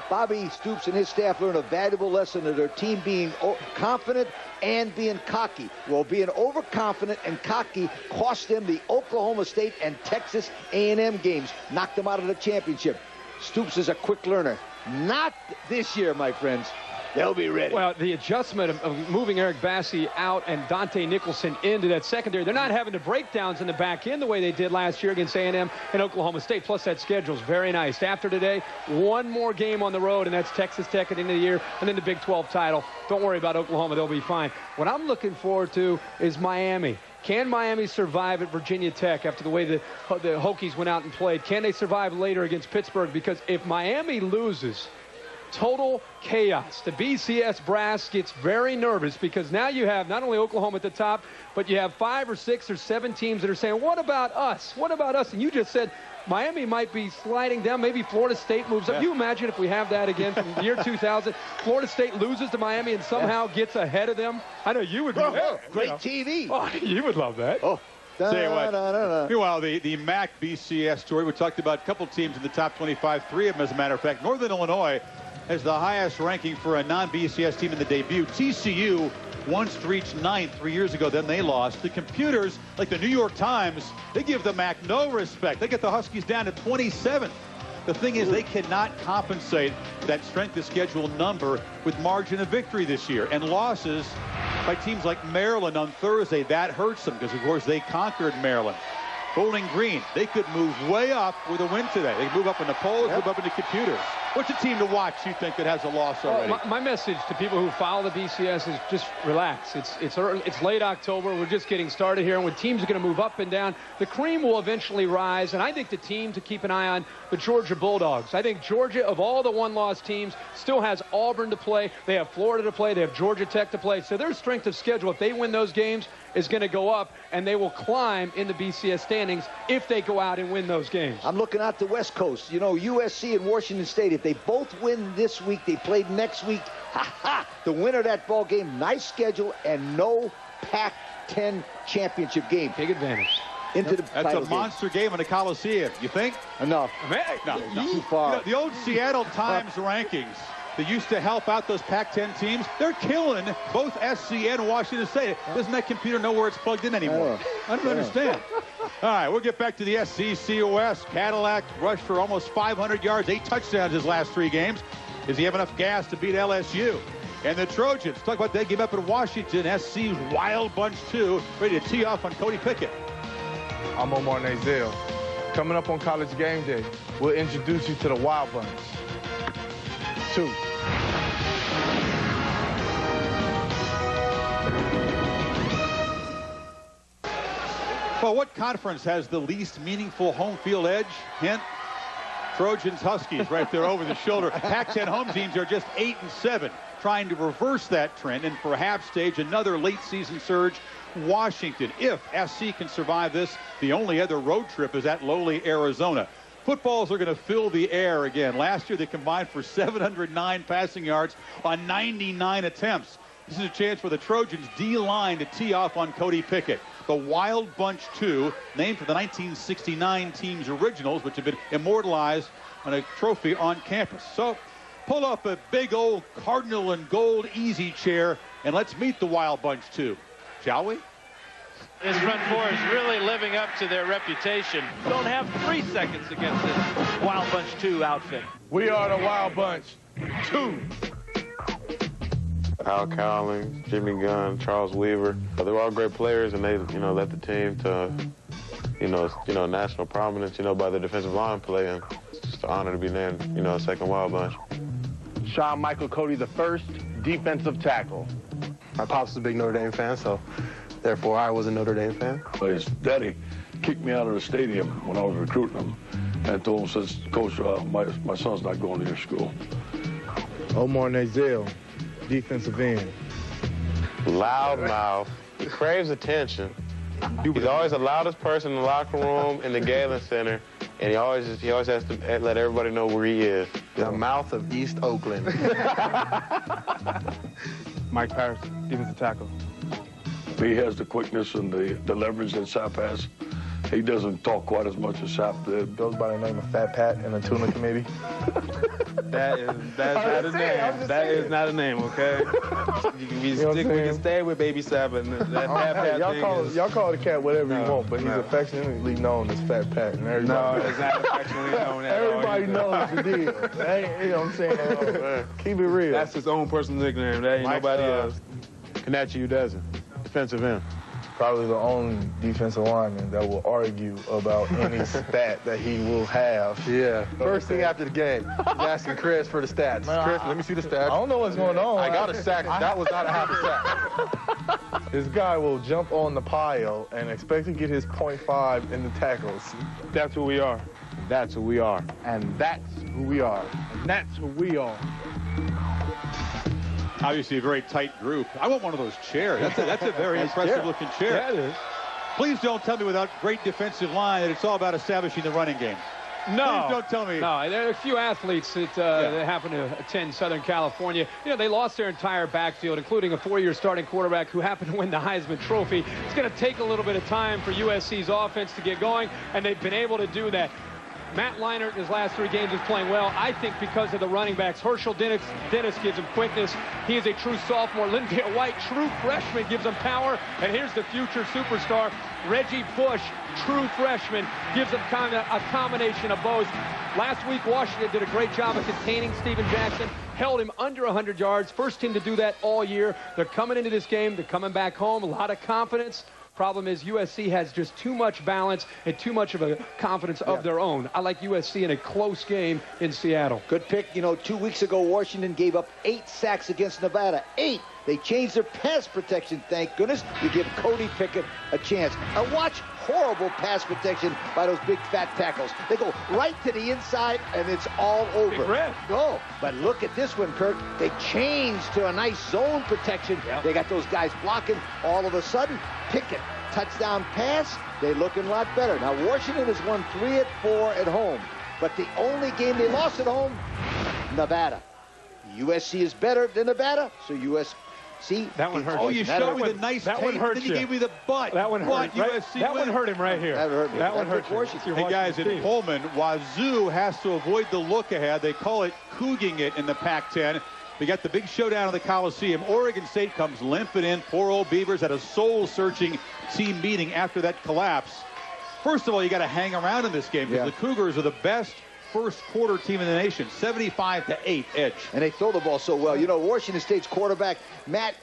Bobby Stoops and his staff learned a valuable lesson of their team being confident and being cocky. Well, being overconfident and cocky cost them the Oklahoma State and Texas A&M games. Knocked them out of the championship. Stoops is a quick learner. Not this year, my friends. They'll be ready. Well, the adjustment of moving Eric Bassi out and Dante Nicholson into that secondary, they're not having the breakdowns in the back end the way they did last year against A&M and Oklahoma State. Plus, that schedule's very nice. After today, one more game on the road, and that's Texas Tech at the end of the year, and then the Big 12 title. Don't worry about Oklahoma. They'll be fine. What I'm looking forward to is Miami. Can Miami survive at Virginia Tech after the way the Hokies went out and played? Can they survive later against Pittsburgh? Because if Miami loses, total chaos. The BCS brass gets very nervous because now you have not only Oklahoma at the top, but you have 5 or 6 or 7 teams that are saying, what about us? What about us? And you just said Miami might be sliding down. Maybe Florida State moves up. Can you imagine if we have that again from the year 2000? Florida State loses to Miami and somehow gets ahead of them. I know you would. Great TV. Oh, you would love that. Oh. Say what. Meanwhile, the MAC BCS story, we talked about a couple teams in the top 25, 3 of them, as a matter of fact. Northern Illinois has the highest ranking for a non-BCS team in the debut. TCU once reached 9th 3 years ago, then they lost. The computers, like the New York Times, they give the MAC no respect. They get the Huskies down to 27th. The thing is, they cannot compensate that strength of schedule number with margin of victory this year. And losses by teams like Maryland on Thursday, that hurts them because, of course, they conquered Maryland. Bowling Green, they could move way up with a win today. They could move up in the polls, move up in the computers. What's a team to watch, you think, that has a loss already? My message to people who follow the BCS is just relax. It's late October. We're just getting started here. And when teams are going to move up and down, the cream will eventually rise. And I think the team to keep an eye on, the Georgia Bulldogs. I think Georgia, of all the one-loss teams, still has Auburn to play. They have Florida to play. They have Georgia Tech to play. So their strength of schedule, if they win those games, is going to go up, and they will climb in the BCS standings if they go out and win those games. I'm looking out the West Coast. USC and Washington State, if they both win this week, they played next week, the winner of that ball game, nice schedule, and no Pac-10 championship game. Big advantage. That's a monster game in the Coliseum. You think? Enough. No. Too far. The old Seattle Times rankings that used to help out those Pac-10 teams, they're killing both SC and Washington State. Doesn't that computer know where it's plugged in anymore? I don't understand. All right, we'll get back to the SEC West. Cadillac rushed for almost 500 yards, 8 touchdowns his last 3 games. Does he have enough gas to beat LSU? And the Trojans, talk about that game up in Washington. SC's wild bunch, too, ready to tee off on Cody Pickett. I'm Omar Nazil. Coming up on College Game Day, we'll introduce you to the Wild Bunch. 2. Well, what conference has the least meaningful home field edge? Hint, Trojans, Huskies right there over the shoulder. Pac-10 home teams are just 8-7, trying to reverse that trend and perhaps stage another late season surge. Washington, if SC can survive this, the only other road trip is at lowly Arizona. Footballs are going to fill the air again. Last year they combined for 709 passing yards on 99 attempts. This is a chance for the Trojans D-line to tee off on Cody Pickett. The Wild Bunch 2, named for the 1969 team's originals, which have been immortalized on a trophy on campus. So pull up a big old Cardinal and gold easy chair and let's meet the Wild Bunch 2, shall we? This front four is really living up to their reputation. Don't have 3 seconds against this Wild Bunch 2 outfit. We are the Wild Bunch 2. Al Cowling, Jimmy Gunn, Charles Weaver. They were all great players, and they, led the team to, national prominence, by their defensive line play. And it's just an honor to be named, second Wild Bunch. Sean Michael Cody, the first defensive tackle. My pops was a big Notre Dame fan, so therefore I was a Notre Dame fan. But his daddy kicked me out of the stadium when I was recruiting him and told him, says, Coach, my son's not going to your school. Omar Nazil, defensive end. Loudmouth. He craves attention. He's always the loudest person in the locker room in the Galen Center, and he always has to let everybody know where he is. The mouth of East Oakland. Mike Patterson, defensive tackle. He has the quickness and the leverage that Sapp has. He doesn't talk quite as much as Sapp did. Goes by the name of Fat Pat in the tuna maybe. That's not a name. That is not a name, okay? You can stay with Baby Sapp and that Fat Pat thing. Y'all call the cat whatever you want, but he's affectionately known as Fat Pat. And everybody knows. It's not affectionately known at all. Everybody knows the deal. You know what I'm saying? Keep it real. That's his own personal nickname. That ain't nobody else. Kanachi Udeze, defensive end. Probably the only defensive lineman that will argue about any stat that he will have. Yeah. First thing after the game, he's asking Chris for the stats. Man, Chris, let me see the stats. I don't know what's going on. I got a sack. That was not a half a sack. This guy will jump on the pile and expect to get his .5 in the tackles. That's who we are. That's who we are. And that's who we are. And that's who we are. Obviously a very tight group. I want one of those chairs. That's a very impressive looking chair. Yeah, it is. Please don't tell me without great defensive line that it's all about establishing the running game. No. Please don't tell me. No, there are a few athletes that happen to attend Southern California. They lost their entire backfield, including a 4-year starting quarterback who happened to win the Heisman Trophy. It's going to take a little bit of time for USC's offense to get going, and they've been able to do that. Matt Leinart in his last 3 games is playing well, I think, because of the running backs. Herschel Dennis gives him quickness. He is a true sophomore. Lindale White, true freshman, gives him power. And here's the future superstar, Reggie Bush, true freshman, gives him kind of a combination of both. Last week, Washington did a great job of containing Steven Jackson, held him under 100 yards. First team to do that all year. They're coming into this game. They're coming back home. A lot of confidence. Problem is USC has just too much balance and too much of a confidence of their own. I like USC in a close game in Seattle. Good pick. 2 weeks ago, Washington gave up 8 sacks against Nevada. 8. They changed their pass protection, thank goodness. You give Cody Pickett a chance. And watch horrible pass protection by those big fat tackles. They go right to the inside, and it's all over. Big red. No, but look at this one, Kirk. They changed to a nice zone protection. Yep. They got those guys blocking. All of a sudden, Pickett, touchdown pass. They're looking a lot better. Now, Washington has won 3 of 4 at home, but the only game they lost at home, Nevada. USC is better than Nevada, so USC. That one hurt. Oh, you showed me the nice tape, then you gave me the butt. That one hurt. USC that one hurt him right here. That hurt me. That one hurt you. Hey, guys, in Pullman, Wazoo has to avoid the look ahead. They call it couging it in the Pac-10. We got the big showdown in the Coliseum. Oregon State comes limping in. Poor old Beavers had a soul-searching team meeting after that collapse. First of all, you got to hang around in this game because the Cougars are the best first quarter team in the nation, 75-8 edge. And they throw the ball so well. Washington State's quarterback, Matt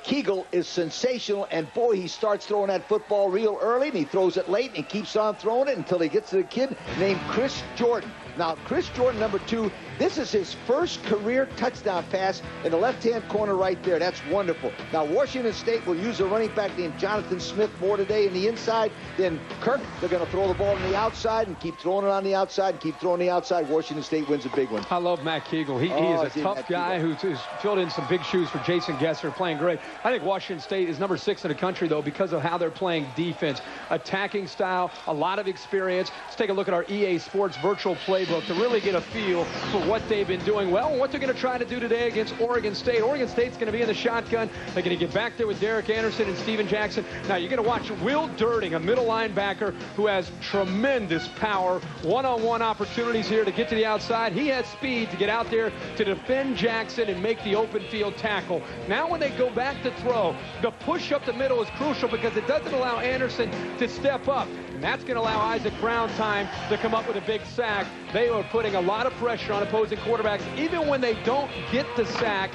Kegel, is sensational, and boy, he starts throwing that football real early, and he throws it late and keeps on throwing it until he gets to the kid named Chris Jordan. Now, Chris Jordan, number 2, this is his first career touchdown pass in the left-hand corner right there. That's wonderful. Now, Washington State will use a running back named Jonathan Smith more today in the inside than Kirk. They're going to throw the ball on the outside and keep throwing it on the outside and keep throwing the outside. Washington State wins a big one. I love Matt Kegel. He is a tough guy who's filled in some big shoes for Jason Gesser, playing great. I think Washington State is number 6 in the country, though, because of how they're playing defense. Attacking style, a lot of experience. Let's take a look at our EA Sports virtual playbook to really get a feel for what they've been doing well and what they're going to try to do today against Oregon State. Oregon State's going to be in the shotgun. They're going to get back there with Derek Anderson and Steven Jackson. Now, you're going to watch Will Durning, a middle linebacker who has tremendous power. One-on-one opportunities here to get to the outside. He has speed to get out there to defend Jackson and make the open field tackle. Now, when they go back to throw, the push up the middle is crucial because it doesn't allow Anderson to step up. And that's going to allow Isaac Brown time to come up with a big sack. They are putting a lot of pressure on opposing quarterbacks. Even when they don't get the sack,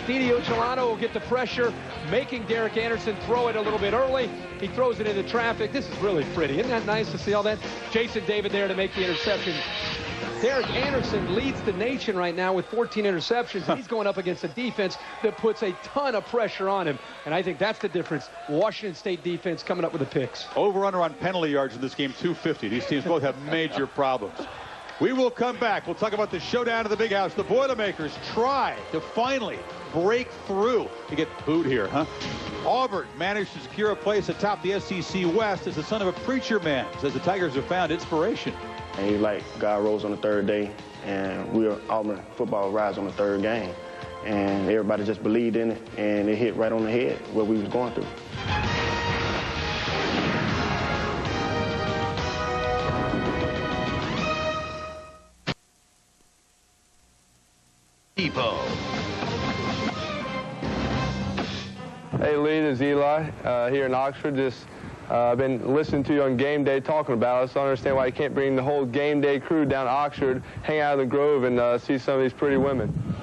Didi Ochelano will get the pressure, making Derek Anderson throw it a little bit early. He throws it into traffic. This is really pretty. Isn't that nice to see all that? Jason David there to make the interception. Derek Anderson leads the nation right now with 14 interceptions. He's going up against a defense that puts a ton of pressure on him. And I think that's the difference. Washington State defense coming up with the picks. Over-under on penalty yards in this game, 250. These teams both have major problems. We will come back. We'll talk about the showdown of the Big House. The Boilermakers try to finally break through. You get booed here, huh? Auburn managed to secure a place atop the SEC West as the son of a preacher man. Says the Tigers have found inspiration. And he's like, God rose on the third day, and Auburn football rise on the third game. And everybody just believed in it, and it hit right on the head what we was going through. Depot. Hey, Lee, this is Eli here in Oxford. I've been listening to you on Game Day talking about it, so I understand why you can't bring the whole Game Day crew down to Oxford, hang out in the Grove, and see some of these pretty women.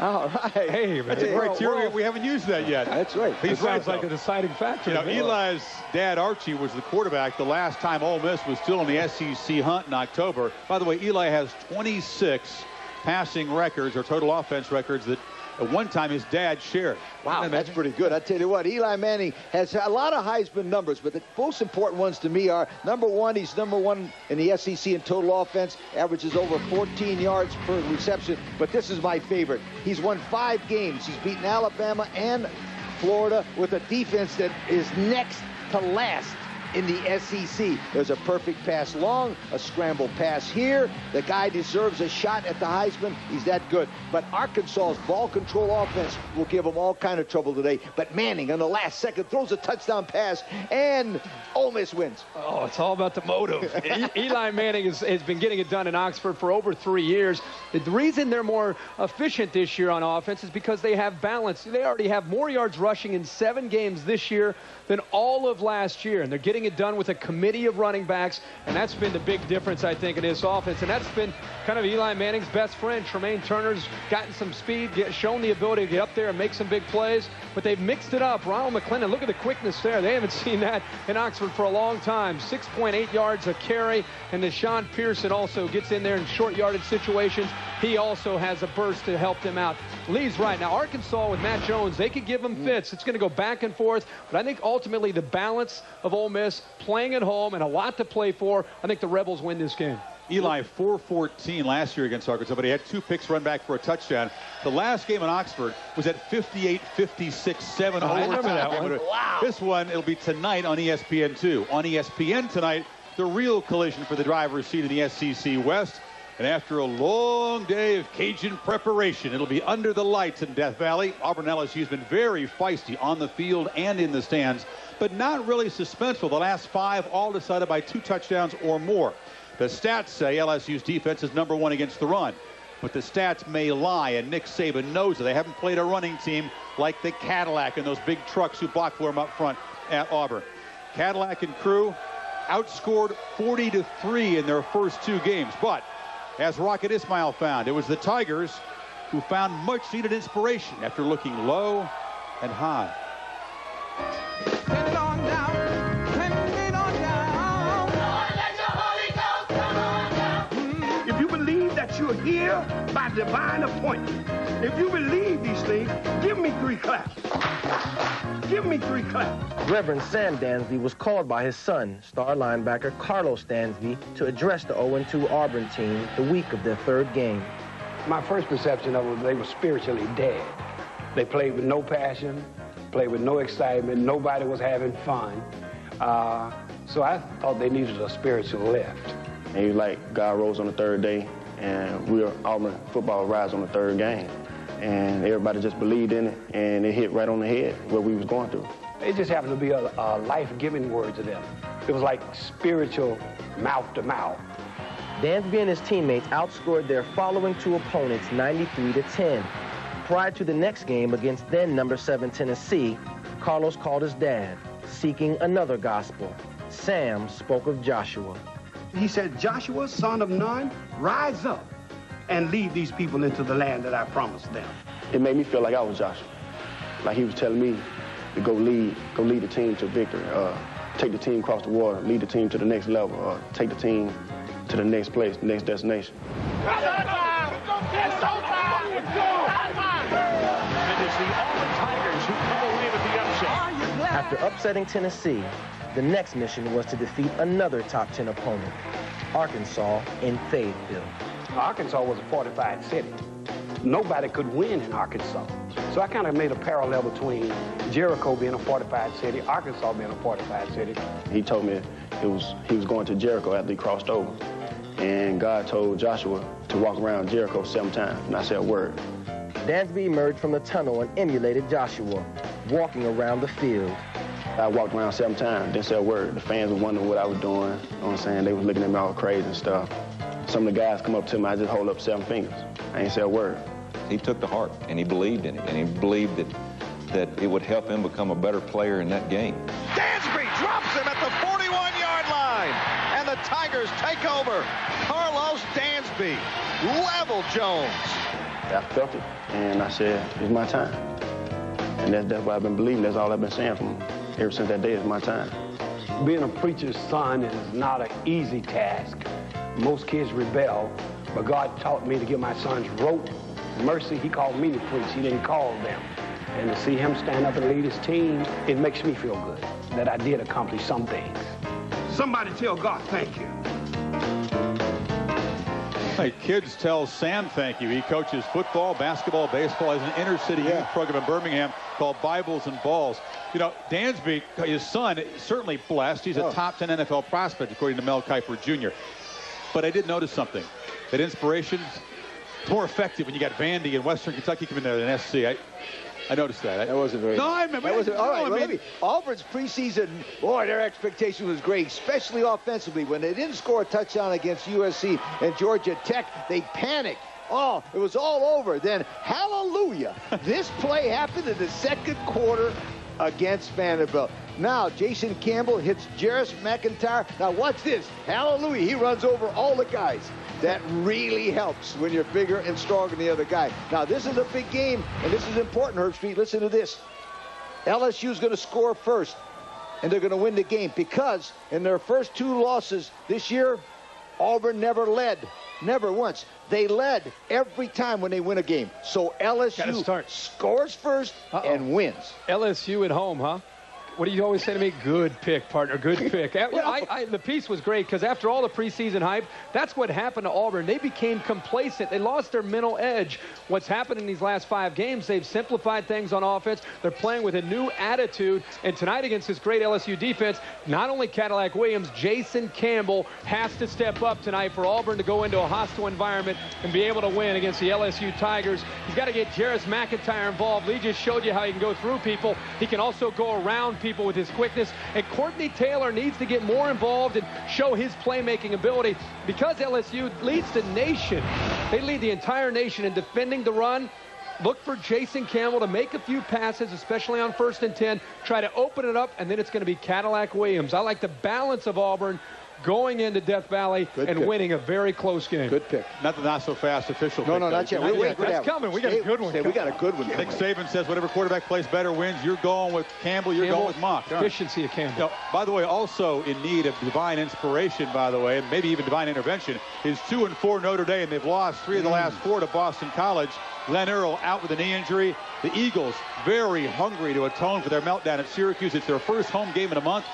All right. Hey, that's a criteria. We haven't used that yet. That's right. He sounds like a deciding factor. You know, Eli's dad, Archie, was the quarterback the last time Ole Miss was still in the SEC hunt in October. By the way, Eli has 26 passing records or total offense records that at one time his dad shared. Wow, that's pretty good. I tell you what, Eli Manning has a lot of Heisman numbers, but the most important ones to me are, number 1, he's number 1 in the SEC in total offense, averages over 14 yards per reception, but this is my favorite. He's won 5 games. He's beaten Alabama and Florida with a defense that is next to last in the SEC. There's a perfect pass long, a scramble pass here. The guy deserves a shot at the Heisman. He's that good. But Arkansas's ball control offense will give him all kind of trouble today. But Manning, on the last second, throws a touchdown pass, and Ole Miss wins. Oh, it's all about the motive. Eli Manning has been getting it done in Oxford for over 3 years. The reason they're more efficient this year on offense is because they have balance. They already have more yards rushing in 7 games this year than all of last year, and they're getting it done with a committee of running backs, and that's been the big difference, I think, in this offense. And that's been kind of Eli Manning's best friend. Tremaine Turner's gotten some speed, shown the ability to get up there and make some big plays, but they've mixed it up. Ronald McClendon, look at the quickness there. They haven't seen that in Oxford for a long time. 6.8 yards a carry, and Deshaun Pearson also gets in there in short yardage situations. He also has a burst to help them out. Lee's right. Now, Arkansas with Matt Jones, they could give them fits. It's going to go back and forth, but I think ultimately the balance of Ole Miss playing at home and a lot to play for, I think the Rebels win this game. Eli 4-14 last year against Arkansas, but he had 2 picks run back for a touchdown. The last game in Oxford was at 58-56, 7 I remember that one. Wow. This one, it'll be tonight on ESPN2. On ESPN tonight, the real collision for the driver's seat in the SEC West. And after a long day of Cajun preparation, it'll be under the lights in Death Valley. Auburn LSU has been very feisty on the field and in the stands, but not really suspenseful. The last 5 all decided by 2 touchdowns or more. The stats say LSU's defense is number 1 against the run, but the stats may lie, and Nick Saban knows it. They haven't played a running team like the Cadillac and those big trucks who block for him up front at Auburn. Cadillac and crew outscored 40-3 in their first 2 games, but as Rocket Ismail found, it was the Tigers who found much needed inspiration after looking low and high. If you've been by divine appointment. If you believe these things, give me 3 claps. Give me 3 claps. Reverend Sam Dansby was called by his son, star linebacker Carlos Dansby, to address the 0-2 Auburn team the week of their 3rd game. My first perception of them, they were spiritually dead. They played with no passion, played with no excitement. Nobody was having fun. So I thought they needed a spiritual lift. And he was like, God rose on the 3rd day, and Auburn football rise on the 3rd game. And everybody just believed in it, and it hit right on the head what we was going through. It just happened to be a life-giving word to them. It was like spiritual mouth to mouth. Dansby and his teammates outscored their following 2 opponents 93-10. Prior to the next game against then number 7 Tennessee, Carlos called his dad, seeking another gospel. Sam spoke of Joshua. He said, Joshua, son of Nun, rise up and lead these people into the land that I promised them. It made me feel like I was Joshua. Like he was telling me to go lead the team to victory, take the team across the water, lead the team to the next level, take the team to the next place, the next destination. It is the Auburn Tigers who come away with the upset. After upsetting Tennessee, the next mission was to defeat another top 10 opponent, Arkansas in Fayetteville. Arkansas was a fortified city. Nobody could win in Arkansas. So I kind of made a parallel between Jericho being a fortified city, Arkansas being a fortified city. He told me he was going to Jericho after he crossed over. And God told Joshua to walk around Jericho 7 times, and I said a word. Dansby emerged from the tunnel and emulated Joshua, walking around the field. I walked around 7 times, didn't say a word. The fans were wondering what I was doing. You know what I'm saying? They was looking at me all crazy and stuff. Some of the guys come up to me, I just hold up 7 fingers. I ain't say a word. He took to heart, and he believed in it, and he believed that it would help him become a better player in that game. Dansby drops him at the 41-yard line, and the Tigers take over. Carlos Dansby level Jones. I felt it, and I said, it's my time. And that's what I've been believing. That's all I've been saying from ever since that day. It's my time. Being a preacher's son is not an easy task. Most kids rebel, but God taught me to give my sons rope, mercy. He called me to preach. He didn't call them. And to see him stand up and lead his team, it makes me feel good that I did accomplish some things. Somebody tell God thank you. Hey, kids tell Sam thank you. He coaches football, basketball, baseball. Has an inner city youth program in Birmingham called Bibles and Balls. You know, Dansby, his son, certainly blessed. He's a top 10 NFL prospect, according to Mel Kiper Jr. But I did notice something. That inspiration, more effective when you got Vandy and Western Kentucky coming there than SC. I noticed that. That wasn't very. No, I remember. That wasn't, all right, no, I mean, Auburn's preseason, boy, their expectation was great, especially offensively. When they didn't score a touchdown against USC and Georgia Tech, they panicked. Oh, it was all over. Then, hallelujah, this play happened in the 2nd quarter against Vanderbilt. Now, Jason Campbell hits Jarris McIntyre. Now, watch this. Hallelujah. He runs over all the guys. That really helps when you're bigger and stronger than the other guy. Now, this is a big game, and this is important, Herb Street. Listen to this. LSU's going to score first, and they're going to win the game because in their first 2 losses this year, Auburn never led. Never once. They led every time when they win a game. So LSU scores first and wins. LSU at home, huh? What do you always say to me? Good pick, partner. Good pick. The piece was great because after all the preseason hype, that's what happened to Auburn. They became complacent. They lost their mental edge. What's happened in these last 5 games, they've simplified things on offense. They're playing with a new attitude. And tonight against this great LSU defense, not only Cadillac Williams, Jason Campbell has to step up tonight for Auburn to go into a hostile environment and be able to win against the LSU Tigers. He's got to get Jarris McIntyre involved. Lee just showed you how he can go through people. He can also go around people with his quickness, and Courtney Taylor needs to get more involved and show his playmaking ability because LSU leads the nation. They lead the entire nation in defending the run. Look for Jason Campbell to make a few passes, especially on 1st and 10, try to open it up, and then it's going to be Cadillac Williams. I like the balance of Auburn going into Death Valley and winning a very close game. Good pick. Not the not-so-fast official pick. No, not yet. We're waiting for that. That's coming. We got a good one. We got a good one. Nick Saban says whatever quarterback plays better wins. You're going with Campbell. You're going with Mock. Efficiency of Campbell. You know, by the way, also in need of divine inspiration, by the way, and maybe even divine intervention, is 2-4 Notre Dame. They've lost 3 of the last 4 to Boston College. Glenn Earl out with a knee injury. The Eagles very hungry to atone for their meltdown at Syracuse. It's their first home game in a month.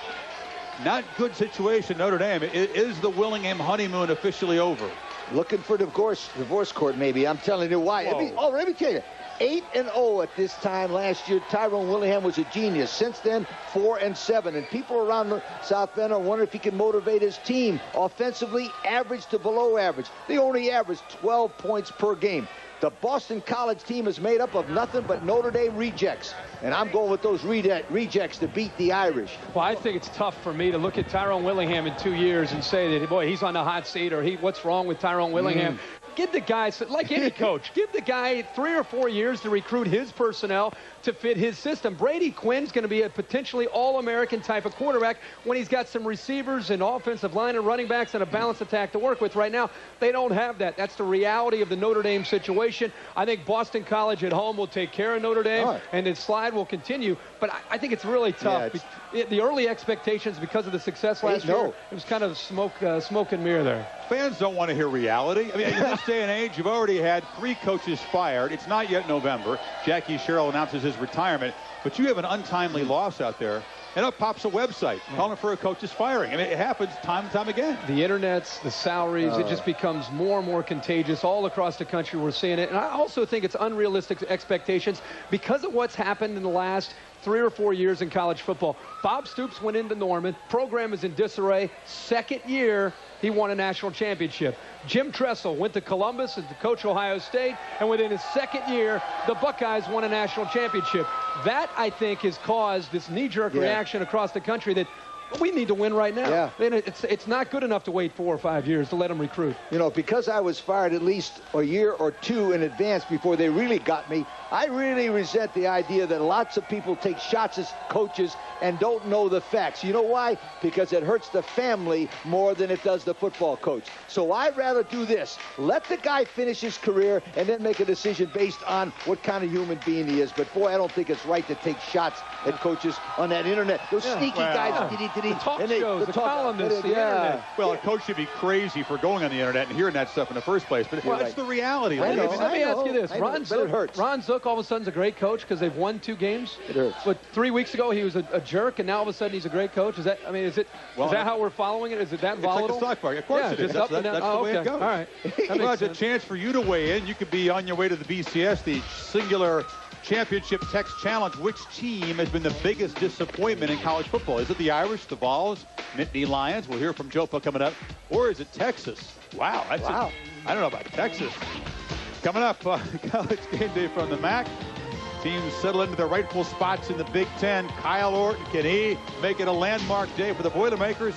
Not good situation, Notre Dame. Is the Willingham honeymoon officially over? Looking for divorce court, maybe. I'm telling you why. Let me tell you. 8-0 at this time last year. Tyrone Willingham was a genius. Since then, 4-7. And people around South Bend are wondering if he can motivate his team. Offensively, average to below average. They only average 12 points per game. The Boston College team is made up of nothing but Notre Dame rejects. And I'm going with those rejects to beat the Irish. Well, I think it's tough for me to look at Tyrone Willingham in 2 years and say that, boy, he's on the hot seat, or what's wrong with Tyrone Willingham. Give the guy, like any coach, give the guy 3 or 4 years to recruit his personnel to fit his system. Brady Quinn's going to be a potentially all-American type of quarterback when he's got some receivers and offensive line and running backs and a balanced attack to work with. Right now, they don't have that. That's the reality of the Notre Dame situation. I think Boston College at home will take care of Notre Dame, and the slide will continue. But I think it's really tough. Yeah, the early expectations, because of the success last year, it was kind of smoke and mirror there. Fans don't want to hear reality. I mean, in this day and age, you've already had 3 coaches fired. It's not yet November. Jackie Sherrill announces his retirement. But you have an untimely loss out there. And up pops a website calling for a coach's firing. I mean, it happens time and time again. The internets, the salaries, it just becomes more and more contagious. All across the country, we're seeing it. And I also think it's unrealistic expectations because of what's happened in the last 3 or 4 years in college football. Bob Stoops went into Norman. Program is in disarray. Second year, he won a national championship. Jim Tressel went to Columbus and to coach Ohio State, and within his second year, the Buckeyes won a national championship. That, I think, has caused this knee-jerk reaction across the country that we need to win right now. Yeah. And it's not good enough to wait 4 or 5 years to let them recruit. You know, because I was fired at least a year or 2 in advance before they really got me, I really resent the idea that lots of people take shots at coaches and don't know the facts. You know why? Because it hurts the family more than it does the football coach. So I'd rather do this. Let the guy finish his career and then make a decision based on what kind of human being he is. But, boy, I don't think it's right to take shots at coaches on that internet. Those sneaky guys. The talk shows, the columnists, the internet. Well, a coach should be crazy for going on the internet and hearing that stuff in the first place. But it's the reality. Let me ask you this. Ron Zook all of a sudden is a great coach because they've won 2 games. It hurts. But 3 weeks ago he was a jerk, and now all of a sudden he's a great coach. Is that? I mean, is that how we're following it? Is it that volatile? It's like the stock market. Of course it is. That's the way it goes. All right. Well, it's a chance for you to weigh in. You could be on your way to the BCS, the singular championship text challenge. Which team has been the biggest disappointment in college football? Is it the Irish, the Vols, Nittany Lions? We'll hear from Jopa coming up. Or is it Texas? Wow. I don't know about Texas. Coming up, college game day from the MAC. Teams settle into their rightful spots in the Big Ten. Kyle Orton, can he make it a landmark day for the Boilermakers?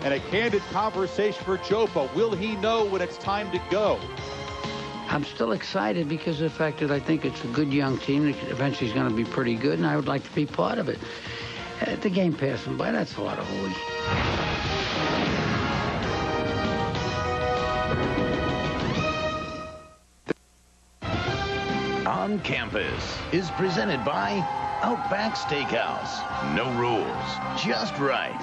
And a candid conversation for Jopa. Will he know when it's time to go? I'm still excited because of the fact that I think it's a good young team that eventually is going to be pretty good, and I would like to be part of it. The game passing by, that's a lot of hooey. On Campus is presented by Outback Steakhouse. No rules, just right.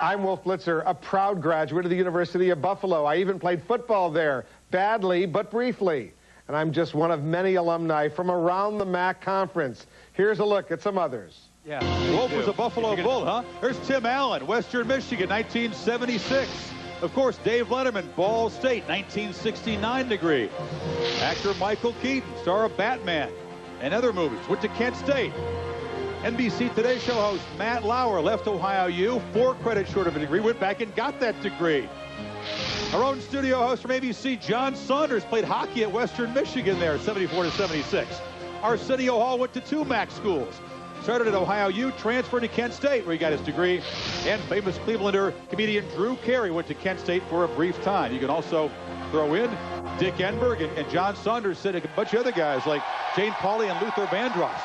I'm Wolf Blitzer, a proud graduate of the University of Buffalo. I even played football there, badly but briefly. And I'm just one of many alumni from around the MAC conference. Here's a look at some others. Yeah, Wolf was a Buffalo Bull, huh? There's Tim Allen, Western Michigan, 1976. Of course, Dave Letterman, Ball State, 1969 degree. Actor Michael Keaton, star of Batman and other movies, went to Kent State. NBC Today Show host Matt Lauer left Ohio U, 4 credits short of a degree, went back and got that degree. Our own studio host from ABC, John Saunders, played hockey at Western Michigan there, 74 to 76. Arsenio Hall went to 2 MAC schools. Started at Ohio U, transferred to Kent State, where he got his degree. And famous Clevelander comedian Drew Carey went to Kent State for a brief time. You can also throw in Dick Enberg and John Saunders said a bunch of other guys like Jane Pauley and Luther Vandross.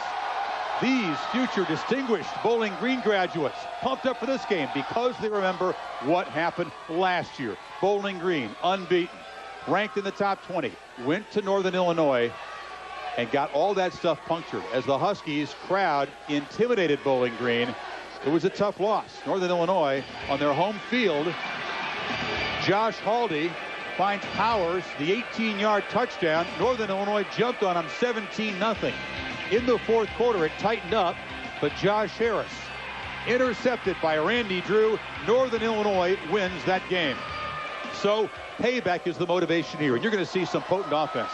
These future distinguished Bowling Green graduates pumped up for this game because they remember what happened last year. Bowling Green, unbeaten, ranked in the top 20, went to Northern Illinois and got all that stuff punctured. As the Huskies crowd intimidated Bowling Green, it was a tough loss. Northern Illinois on their home field. Josh Haldy finds Powers the 18-yard touchdown. Northern Illinois jumped on him 17-0. In the fourth quarter, it tightened up, but Josh Harris intercepted by Randy Drew. Northern Illinois wins that game. So payback is the motivation here, and you're going to see some potent offense.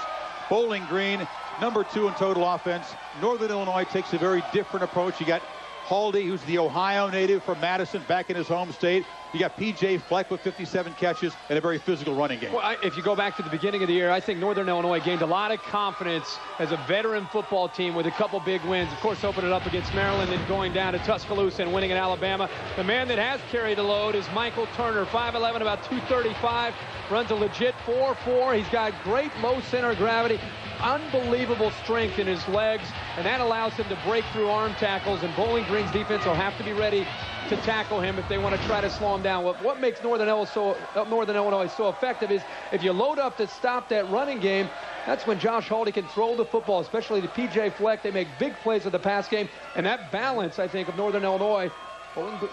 Bowling Green, number 2 in total offense. Northern Illinois takes a very different approach. You got Haldy, who's the Ohio native from Madison, back in his home state. You got P.J. Fleck with 57 catches and a very physical running game. Well, if you go back to the beginning of the year, I think Northern Illinois gained a lot of confidence as a veteran football team with a couple big wins. Of course, opening it up against Maryland and going down to Tuscaloosa and winning at Alabama. The man that has carried the load is Michael Turner, 5'11", about 235, runs a legit 4.4. He's got great low center of gravity, unbelievable strength in his legs, and that allows him to break through arm tackles, and Bowling Green's defense will have to be ready to tackle him if they want to try to slow him down. What makes Northern Illinois so effective is if you load up to stop that running game, that's when Josh Haldy can throw the football, especially to P.J. Fleck. They make big plays at the pass game, and that balance, I think, of Northern Illinois,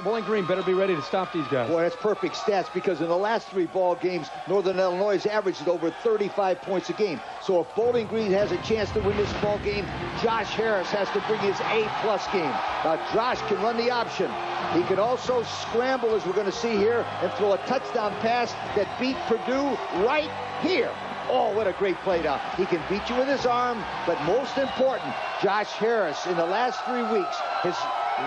Bowling Green better be ready to stop these guys. Boy, that's perfect stats, because in the last 3 ball games, Northern Illinois has averaged over 35 points a game. So if Bowling Green has a chance to win this ball game, Josh Harris has to bring his A-plus game. Now, Josh can run the option. He can also scramble, as we're going to see here, and throw a touchdown pass that beat Purdue right here. Oh, what a great play now. He can beat you with his arm, but most important, Josh Harris in the last 3 weeks has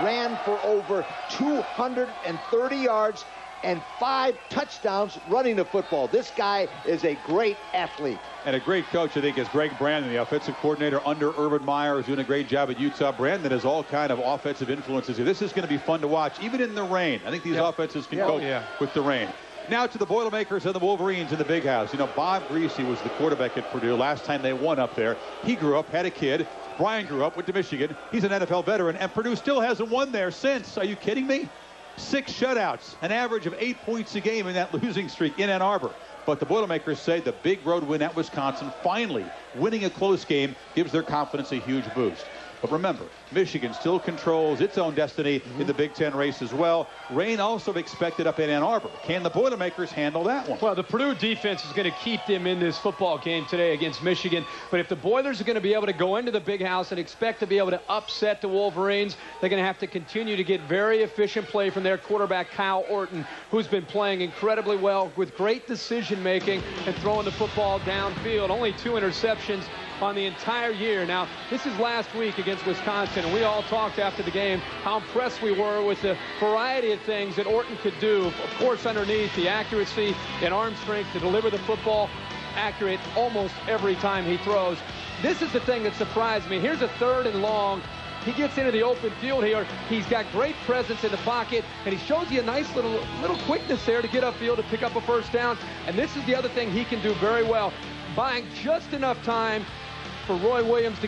ran for over 230 yards and 5 touchdowns running the football. This guy is a great athlete. And a great coach, I think, is Greg Brandon, the offensive coordinator under Urban Meyer, who's doing a great job at Utah. Brandon has all kind of offensive influences here. This is going to be fun to watch, even in the rain. I think these offenses can cope with the rain. Now to the Boilermakers and the Wolverines in the Big House. You know, Bob Greasy was the quarterback at Purdue last time they won up there. He grew up, had a kid. Brian grew up, went to Michigan. He's an NFL veteran, and Purdue still hasn't won there since. Are you kidding me? 6 shutouts, an average of 8 points a game in that losing streak in Ann Arbor. But the Boilermakers say the big road win at Wisconsin, finally winning a close game, gives their confidence a huge boost. But remember, Michigan still controls its own destiny in the Big Ten race as well. Rain also expected up in Ann Arbor. Can the Boilermakers handle that one? Well, the Purdue defense is going to keep them in this football game today against Michigan. But if the Boilers are going to be able to go into the Big House and expect to be able to upset the Wolverines, they're going to have to continue to get very efficient play from their quarterback, Kyle Orton, who's been playing incredibly well with great decision-making and throwing the football downfield. Only 2 interceptions on the entire year. Now, this is last week against Wisconsin, and we all talked after the game how impressed we were with the variety of things that Orton could do. Of course, underneath the accuracy and arm strength to deliver the football accurate almost every time he throws. This is the thing that surprised me. Here's a 3rd and long. He gets into the open field here. He's got great presence in the pocket, and he shows you a nice little quickness there to get upfield to pick up a first down. And this is the other thing he can do very well, buying just enough time for Ray Williams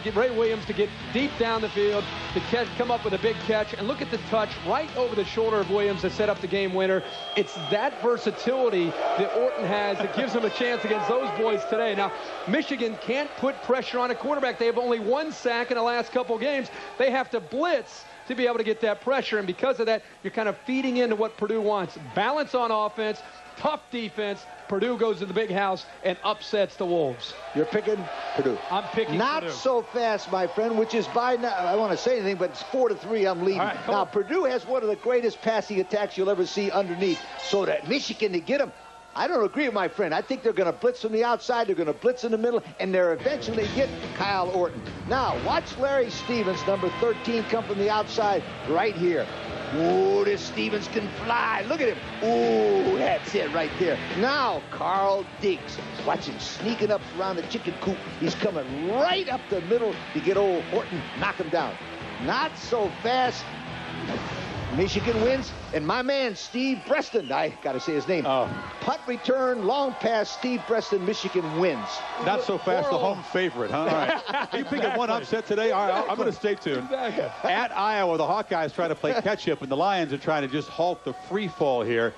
to get deep down the field, to come up with a big catch. And look at the touch right over the shoulder of Williams to set up the game winner. It's that versatility that Orton has that gives him a chance against those boys today. Now, Michigan can't put pressure on a quarterback. They have only 1 sack in the last couple games. They have to blitz to be able to get that pressure, and because of that, you're kind of feeding into what Purdue wants. Balance on offense, tough defense. Purdue goes to the Big House and upsets the Wolves. You're picking Purdue. I'm picking Not Purdue. so fast, my friend, which is by now. I want to say anything, but it's 4-3. I'm leading. Right, now, Purdue has one of the greatest passing attacks you'll ever see underneath. So that Michigan to get them, I don't agree with my friend. I think they're going to blitz from the outside. They're going to blitz in the middle, and they're eventually get Kyle Orton. Now, watch Larry Stevens, number 13, come from the outside right here. Ooh, this Stevens can fly. Look at him. Ooh, that's it right there. Now, Carl Diggs. Watch him sneaking up around the chicken coop. He's coming right up the middle to get old Horton, knock him down. Not so fast. Michigan wins, and my man, Steve Preston, I got to say his name. Punt return, long pass, Steve Preston, Michigan wins. Not so fast, the home favorite, huh? All right. You picking one upset today? All right, I'm going to stay tuned. At Iowa, the Hawkeyes try to play catch-up, and the Lions are trying to just halt the free fall here.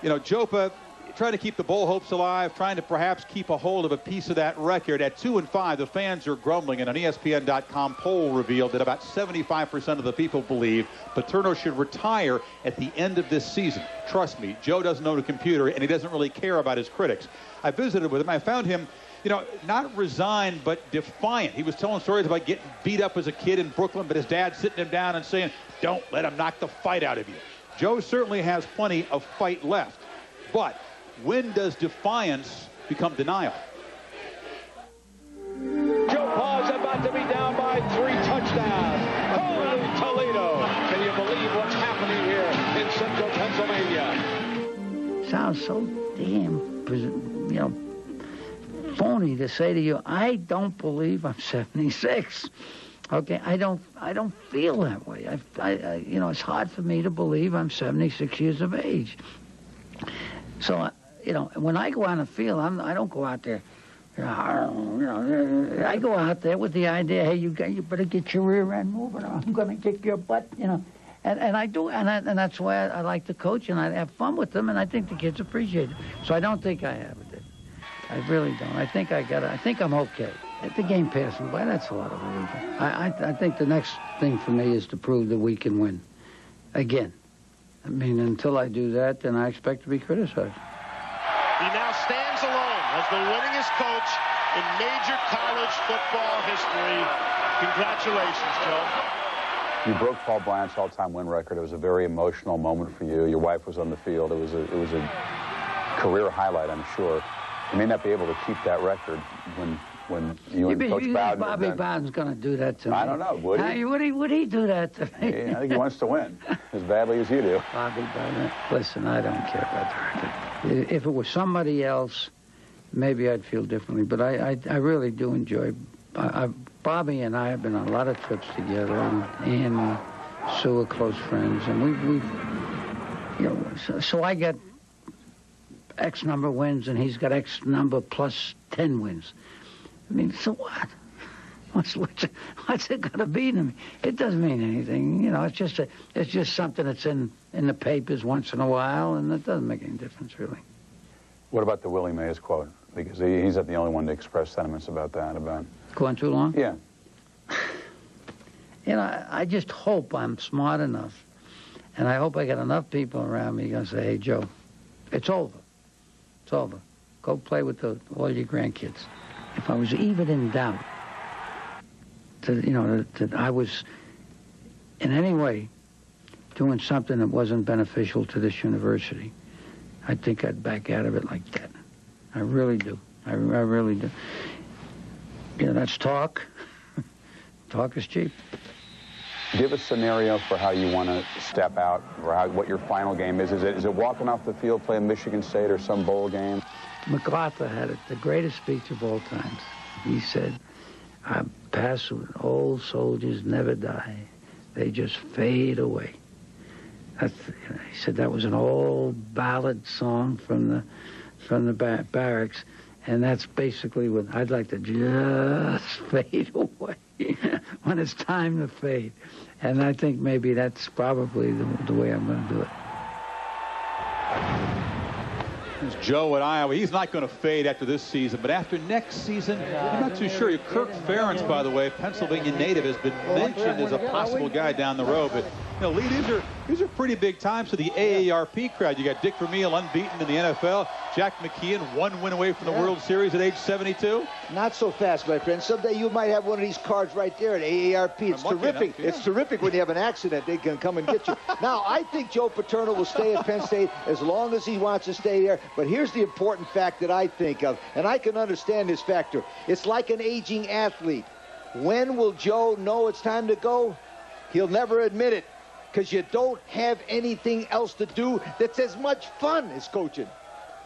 You know, Jopa trying to keep the bowl hopes alive, trying to perhaps keep a hold of a piece of that record. At 2-5, the fans are grumbling, and an ESPN.com poll revealed that about 75% of the people believe Paterno should retire at the end of this season. Trust me, Joe doesn't own a computer, and he doesn't really care about his critics. I visited with him. I found him, you know, not resigned, but defiant. He was telling stories about getting beat up as a kid in Brooklyn, but his dad sitting him down and saying, don't let him knock the fight out of you. Joe certainly has plenty of fight left, but when does defiance become denial? Joe Pa's about to be down by 3 touchdowns. Holy Toledo! Can you believe what's happening here in central Pennsylvania? Sounds so damn, you know, phony to say to you, I don't believe I'm 76. Okay, I don't feel that way. You know, it's hard for me to believe I'm 76 years of age. So, you know, when I go on the field, I don't go out there, you know, I go out there with the idea, hey, you better get your rear end moving, or I'm going to kick your butt, you know. And I do, and that's why I like to coach, and I have fun with them, and I think the kids appreciate it. So I don't think I have it. I really don't. I think I think I'm okay. If the game passing by, that's a lot of relief. I think the next thing for me is to prove that we can win again. I mean, until I do that, then I expect to be criticized. He now stands alone as the winningest coach in major college football history. Congratulations, Joe. You broke Paul Bryant's all-time win record. It was a very emotional moment for you. Your wife was on the field. It was a career highlight, I'm sure. You may not be able to keep that record when you and Coach Bowden. Bobby Bowden's going to do that to me. I don't know. Would he? Would he do that to me? Yeah, I think he wants to win as badly as you do. Bobby Bowden. Listen, I don't care about the record. If it was somebody else, maybe I'd feel differently. But I really do enjoy. Bobby and I have been on a lot of trips together, and Sue are close friends, and we've you know. So I get X number of wins, and he's got X number plus 10 wins. I mean, so what? What's it going to be to me? It doesn't mean anything. You know, it's just something that's in the papers once in a while, and it doesn't make any difference, really. What about the Willie Mays quote? Because he's not the only one to express sentiments about that. About going too long? Yeah. You know, I just hope I'm smart enough, and I hope I got enough people around me going to say, hey, Joe, it's over. It's over. Go play with all your grandkids. If I was even in doubt that I was in any way doing something that wasn't beneficial to this university, I think I'd back out of it like that. I really do. I really do. You know, that's talk. Talk is cheap. Give a scenario for how you want to step out, or what your final game is. Is it walking off the field playing Michigan State or some bowl game? MacArthur had it, the greatest speech of all times. He said, old soldiers never die. They just fade away. He said that was an old ballad song from the barracks, and that's basically what I'd like to just fade away when it's time to fade. And I think maybe that's probably the way I'm going to do it. Joe at Iowa, he's not going to fade after this season, but after next season, I'm not too sure. Kirk Ferentz, by the way, Pennsylvania native, has been mentioned as a possible guy down the road. But, you know, Lee, these are pretty big times for the AARP crowd. You got Dick Vermeil, unbeaten in the NFL. Jack McKeon, 1 win away from the World Series at age 72. Not so fast, my friend. Someday you might have one of these cards right there at AARP. It's terrific. Yeah. It's terrific when you have an accident. They can come and get you. Now, I think Joe Paterno will stay at Penn State as long as he wants to stay there. But here's the important fact that I think of, and I can understand this factor. It's like an aging athlete. When will Joe know it's time to go? He'll never admit it, because you don't have anything else to do that's as much fun as coaching.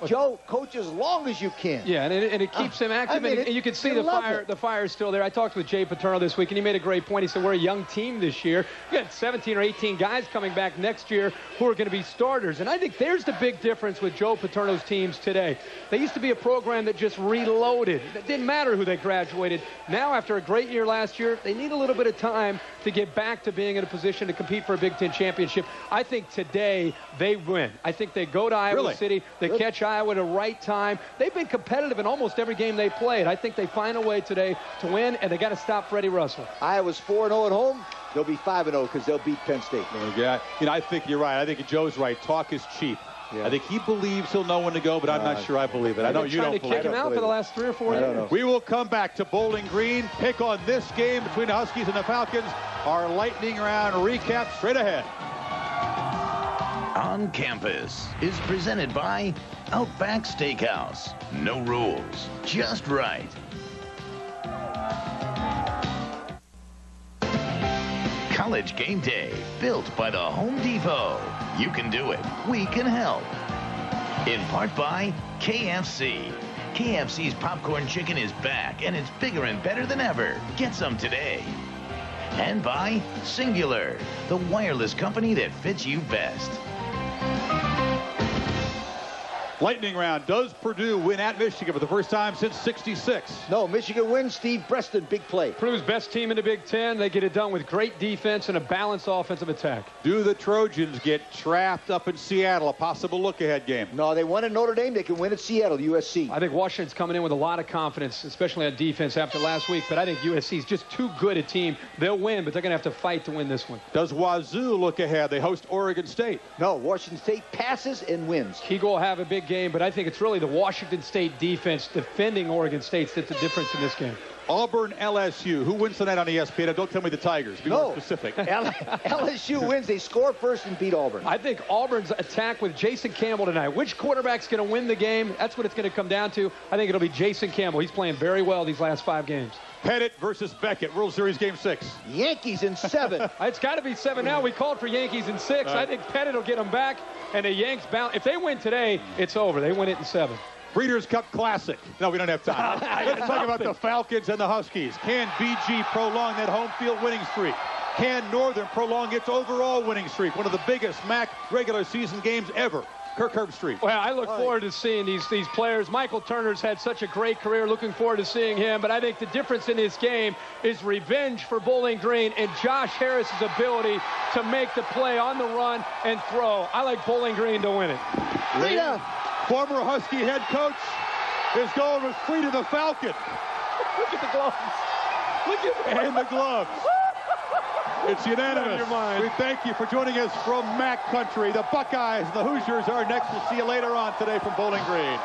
Joe, coach as long as you can. Yeah, and it keeps him active, and you can see the fire is still there. I talked with Jay Paterno this week, and he made a great point. He said, we're a young team this year. We got 17 or 18 guys coming back next year who are going to be starters, and I think there's the big difference with Joe Paterno's teams today. They used to be a program that just reloaded. It didn't matter who they graduated. Now, after a great year last year, they need a little bit of time to get back to being in a position to compete for a Big Ten championship. I think today they win. I think they go to Iowa City. They catch Iowa at the right time. They've been competitive in almost every game they played. I think they find a way today to win, and they got to stop Freddie Russell. Iowa's 4-0 at home. They'll be 5-0 because they'll beat Penn State. Yeah, I think you're right. I think Joe's right. Talk is cheap. Yeah. I think he believes he'll know when to go, but I'm not sure I believe it. I know you don't believe it. Trying to kick him out for the last 3 or 4 years. We will come back to Bowling Green. Pick on this game between the Huskies and the Falcons. Our lightning round recap straight ahead. On Campus is presented by Outback Steakhouse. No rules, just right. College Game Day, built by the Home Depot. You can do it. We can help. In part by KFC. KFC's popcorn chicken is back, and it's bigger and better than ever. Get some today. And by Singular, the wireless company that fits you best. Lightning round. Does Purdue win at Michigan for the first time since '66? No, Michigan wins. Steve Preston, big play. Purdue's best team in the Big Ten. They get it done with great defense and a balanced offensive attack. Do the Trojans get trapped up in Seattle? A possible look-ahead game. No, they won at Notre Dame. They can win at Seattle, USC. I think Washington's coming in with a lot of confidence, especially on defense after last week. But I think USC's just too good a team. They'll win, but they're going to have to fight to win this one. Does Wazoo look ahead? They host Oregon State. No, Washington State passes and wins. Keego will have a big game, but I think it's really the Washington State defense defending Oregon State that's the difference in this game. Auburn, LSU. Who wins tonight on ESPN? Don't tell me the Tigers. Be more specific. LSU wins. They score first and beat Auburn. I think Auburn's attack with Jason Campbell tonight. Which quarterback's going to win the game? That's what it's going to come down to. I think it'll be Jason Campbell. He's playing very well these last 5 games. Pettit versus Beckett, World Series Game 6. Yankees in 7. It's got to be 7 now. We called for Yankees in 6. I think Pettit will get them back, and the Yanks bounce. If they win today, it's over. They win it in 7. Breeders' Cup Classic. No, we don't have time. Let's talk about the Falcons and the Huskies. Can BG prolong that home field winning streak? Can Northern prolong its overall winning streak? One of the biggest MAC regular season games ever. Kirk Herbstreit. Well, I look forward to seeing these players. Michael Turner's had such a great career. Looking forward to seeing him. But I think the difference in this game is revenge for Bowling Green and Josh Harris's ability to make the play on the run and throw. I like Bowling Green to win it. Rita. Former Husky head coach is going with Frida the Falcon. Look at the gloves. Look at them. And the gloves. It's unanimous. We thank you for joining us from MAC country. The Buckeyes and the Hoosiers are next. We'll see you later on today from Bowling Green.